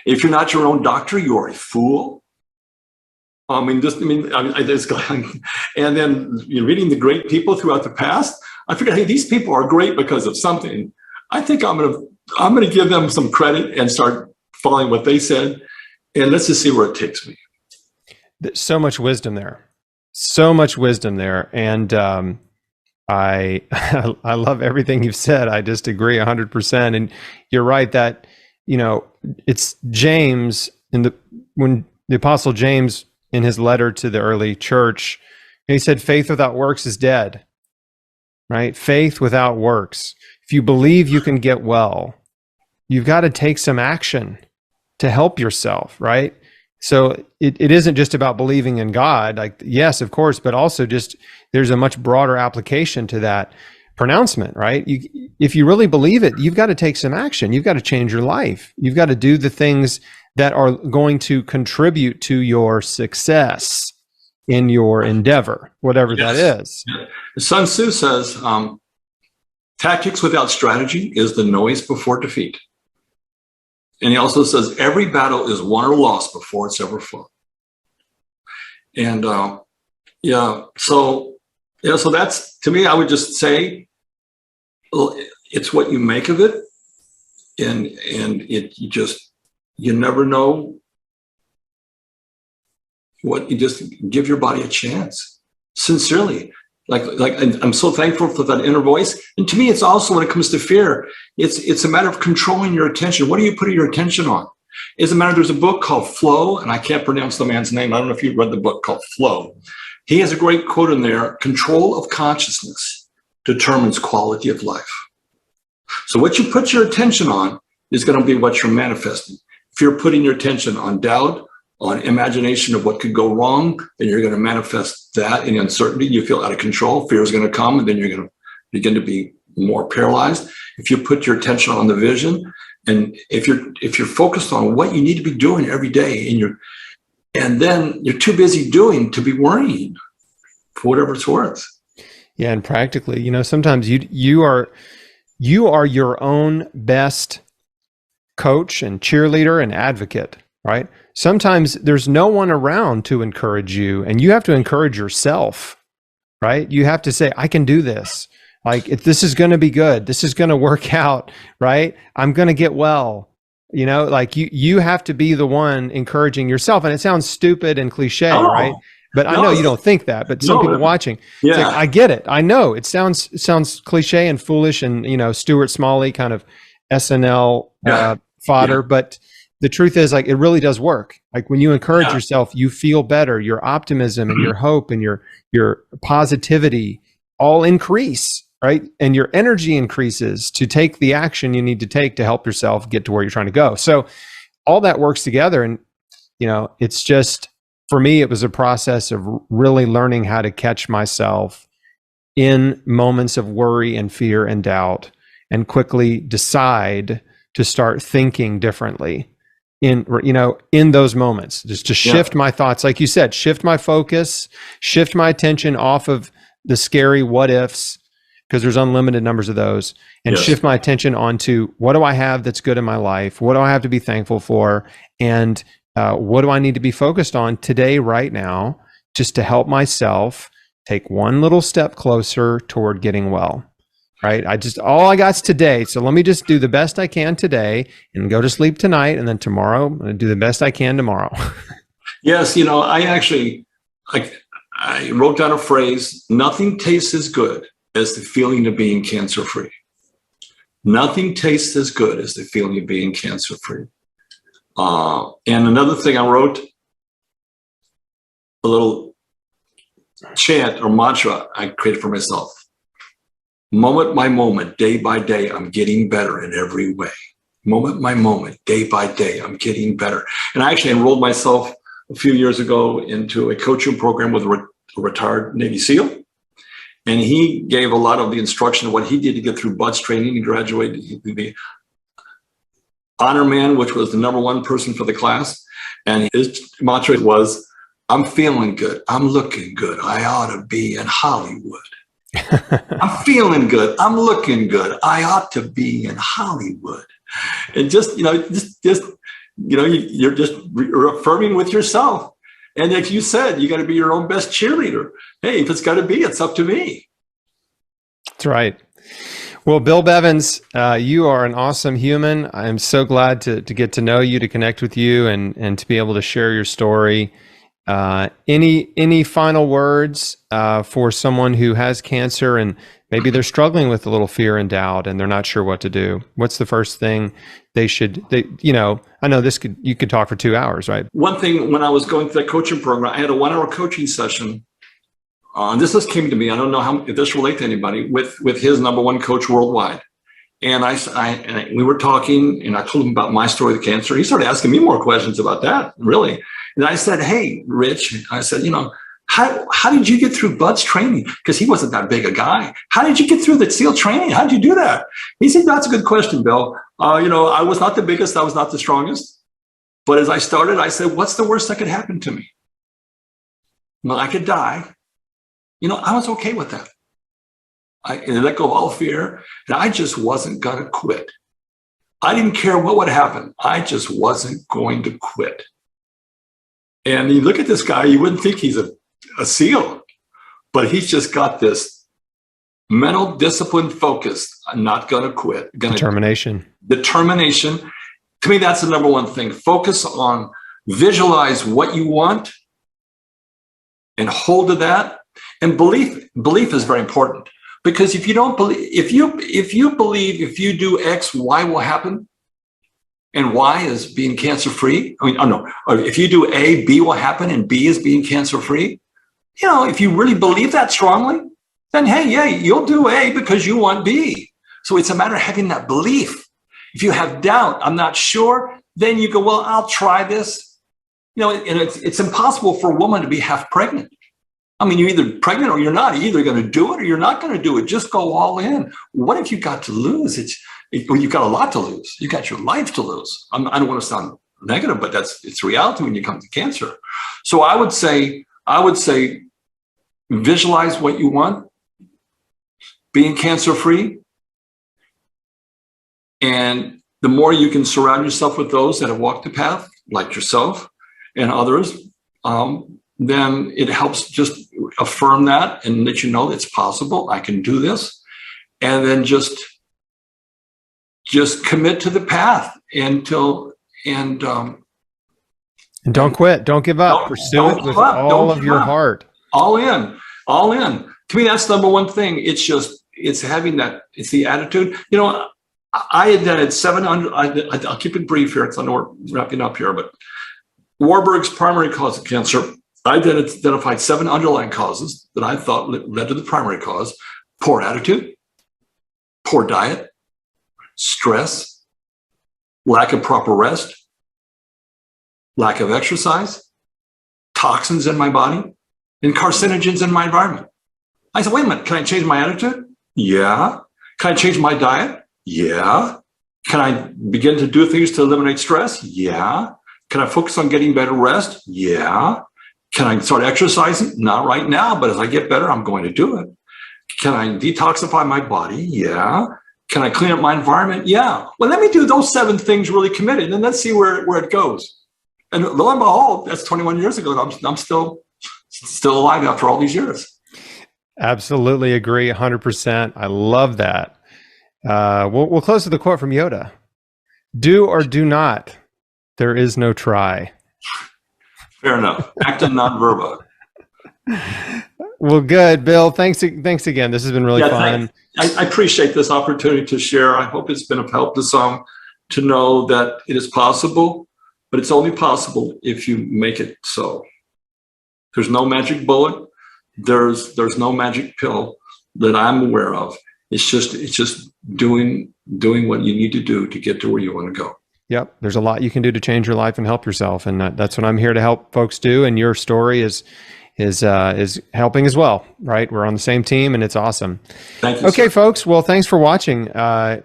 If you're not your own doctor, you are a fool. This guy, and then you're reading the great people throughout the past. I figured, hey, these people are great because of something. I think I'm gonna give them some credit and start following what they said, and let's just see where it takes me. There's so much wisdom there, so much wisdom there, and I I love everything you've said. I just agree 100%. And you're right that it's James when the Apostle James in his letter to the early church, he said, "Faith without works is dead." Right? Faith without works. If you believe you can get well, you've got to take some action to help yourself, right? So it isn't just about believing in God, like, yes, of course, but also just there's a much broader application to that pronouncement, right? If you really believe it, you've got to take some action. You've got to change your life. You've got to do the things that are going to contribute to your success in your endeavor, whatever that is. Sun Tzu says, tactics without strategy is the noise before defeat. And he also says, every battle is won or lost before it's ever fought. And so that's, to me, I would just say, it's what you make of it. And you never know what, you just give your body a chance, sincerely. Like I'm so thankful for that inner voice. And to me, it's also, when it comes to fear, it's a matter of controlling your attention. What are you putting your attention on? It's a matter, there's a book called Flow, and I can't pronounce the man's name. I don't know if you've read the book called Flow. He has a great quote in there: control of consciousness determines quality of life. So what you put your attention on is going to be what you're manifesting. If you're putting your attention on doubt, on imagination of what could go wrong, then you're going to manifest that in uncertainty. You feel out of control. Fear is going to come, and then you're going to begin to be more paralyzed. If you put your attention on the vision, and if you're focused on what you need to be doing every day, and then you're too busy doing to be worrying, for whatever it's worth. Yeah, and practically, sometimes you are your own best coach and cheerleader and advocate, right? Sometimes there's no one around to encourage you, and you have to encourage yourself, right? You have to say, I can do this. Like, this is going to be good. This is going to work out, right? I'm going to get well. Like you have to be the one encouraging yourself. And it sounds stupid and cliche, right? But I know you don't think that, but some people watching, it's like, I get it. I know it sounds cliche and foolish and, Stuart Smalley kind of SNL fodder, but the truth is, like, it really does work. Like, when you encourage yourself, you feel better. Your optimism and your hope and your positivity all increase, right? And your energy increases to take the action you need to take to help yourself get to where you're trying to go. So all that works together. And, it's just, for me, it was a process of really learning how to catch myself in moments of worry and fear and doubt, and quickly decide to start thinking differently in those moments, just to shift my thoughts, like you said, shift my focus, shift my attention off of the scary what ifs, because there's unlimited numbers of those, and shift my attention onto, what do I have that's good in my life? What do I have to be thankful for? And what do I need to be focused on today, right now, just to help myself take one little step closer toward getting well. Right? All I got's today. So let me just do the best I can today and go to sleep tonight. And then tomorrow, I'm going to do the best I can tomorrow. Yes. I wrote down a phrase: nothing tastes as good as the feeling of being cancer-free. Nothing tastes as good as the feeling of being cancer-free. And another thing I wrote, a little chant or mantra I created for myself: moment by moment, day by day, I'm getting better in every way. Moment by moment, day by day, I'm getting better. And I actually enrolled myself a few years ago into a coaching program with a retired Navy SEAL. And he gave a lot of the instruction of what he did to get through BUDS training. He graduated, the honor man, which was the #1 person for the class. And his mantra was, I'm feeling good. I'm looking good. I ought to be in Hollywood. I'm feeling good. I'm looking good. I ought to be in Hollywood. And you're just affirming with yourself. And like you said, you got to be your own best cheerleader. Hey, if it's got to be, it's up to me. That's right. Well, Bill Buvens, you are an awesome human. I'm so glad to get to know you, to connect with you, and to be able to share your story. Any final words for someone who has cancer and maybe they're struggling with a little fear and doubt and they're not sure what to do? What's the first thing they I know you could talk for 2 hours, right? One thing, when I was going through that coaching program, I had a 1-hour coaching session. And this just came to me. I don't know if this relates to anybody, with his number one coach worldwide. And we were talking, and I told him about my story with cancer. He started asking me more questions about that, really. And I said, hey, Rich, I said, how did you get through Bud's training? Because he wasn't that big a guy. How did you get through the SEAL training? How did you do that? He said, that's a good question, Bill. I was not the biggest. I was not the strongest. But as I started, I said, what's the worst that could happen to me? Well, I could die. I was okay with that. I let go of all fear, and I just wasn't going to quit. I didn't care what would happen. I just wasn't going to quit. And you look at this guy, you wouldn't think he's a SEAL, but he's just got this mental discipline, focus. I'm not going to quit. Determination. To me, that's the number one thing. Focus on, visualize what you want and hold to that. And belief is very important, because if you don't believe, if you believe if you do X, Y will happen, and Y is being cancer free. Or if you do A, B will happen, and B is being cancer free. If you really believe that strongly, then hey, yeah, you'll do A because you want B. So it's a matter of having that belief. If you have doubt, I'm not sure, then you go, well, I'll try this. And it's impossible for a woman to be half pregnant. You're either pregnant or you're not. You're either going to do it or you're not going to do it. Just go all in. What have you got to lose? You've got a lot to lose. You got your life to lose. I don't want to sound negative, but it's reality when you come to cancer. So I would say, visualize what you want, being cancer free, and the more you can surround yourself with those that have walked the path, like yourself and others, then it helps just affirm that and let you know it's possible. I can do this. And then just commit to the path and don't quit. Don't give up. Pursue it with all of your heart. All in. To me, that's the number one thing. It's having that, it's the attitude. I identified 700, I'll keep it brief here because I know we're wrapping up here, but Warburg's primary cause of cancer, I identified 7 underlying causes that I thought led to the primary cause: poor attitude, poor diet, stress, lack of proper rest, lack of exercise, toxins in my body, and carcinogens in my environment. I said, wait a minute, can I change my attitude? Yeah. Can I change my diet? Yeah. Can I begin to do things to eliminate stress? Yeah. Can I focus on getting better rest? Yeah. Can I start exercising? Not right now, but as I get better, I'm going to do it. Can I detoxify my body? Yeah. Can I clean up my environment? Yeah. Well, let me do those 7 things really committed, and let's see where it goes. And lo and behold, that's 21 years ago. I'm still alive after all these years. Absolutely agree, 100%. I love that. We'll close with a quote from Yoda: "Do or do not. There is no try." Fair enough. Acta non verba. Well, good, Bill. Thanks again. This has been really fun. I appreciate this opportunity to share. I hope it's been of help to some, to know that it is possible, but it's only possible if you make it so. There's no magic bullet. There's no magic pill that I'm aware of. It's just doing what you need to do to get to where you want to go. Yep. There's a lot you can do to change your life and help yourself. And that's what I'm here to help folks do. And your story is helping as well, right? We're on the same team and it's awesome. Thank you. Okay, sir. Folks. Well, thanks for watching.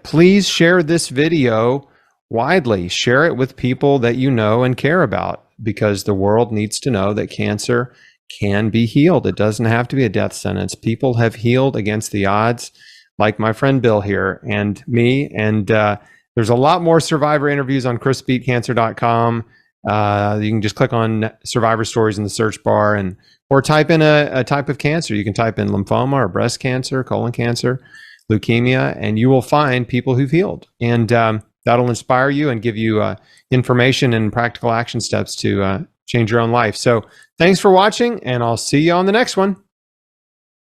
Please share this video widely. Share it with people that you know and care about, because the world needs to know that cancer can be healed. It doesn't have to be a death sentence. People have healed against the odds, like my friend Bill here and me. And there's a lot more survivor interviews on chrisbeatcancer.com. You can just click on survivor stories in the search bar and or type in a type of cancer. You can type in lymphoma or breast cancer, colon cancer, leukemia, and you will find people who've healed. And that'll inspire you and give you information and practical action steps to change your own life. So thanks for watching, and I'll see you on the next one.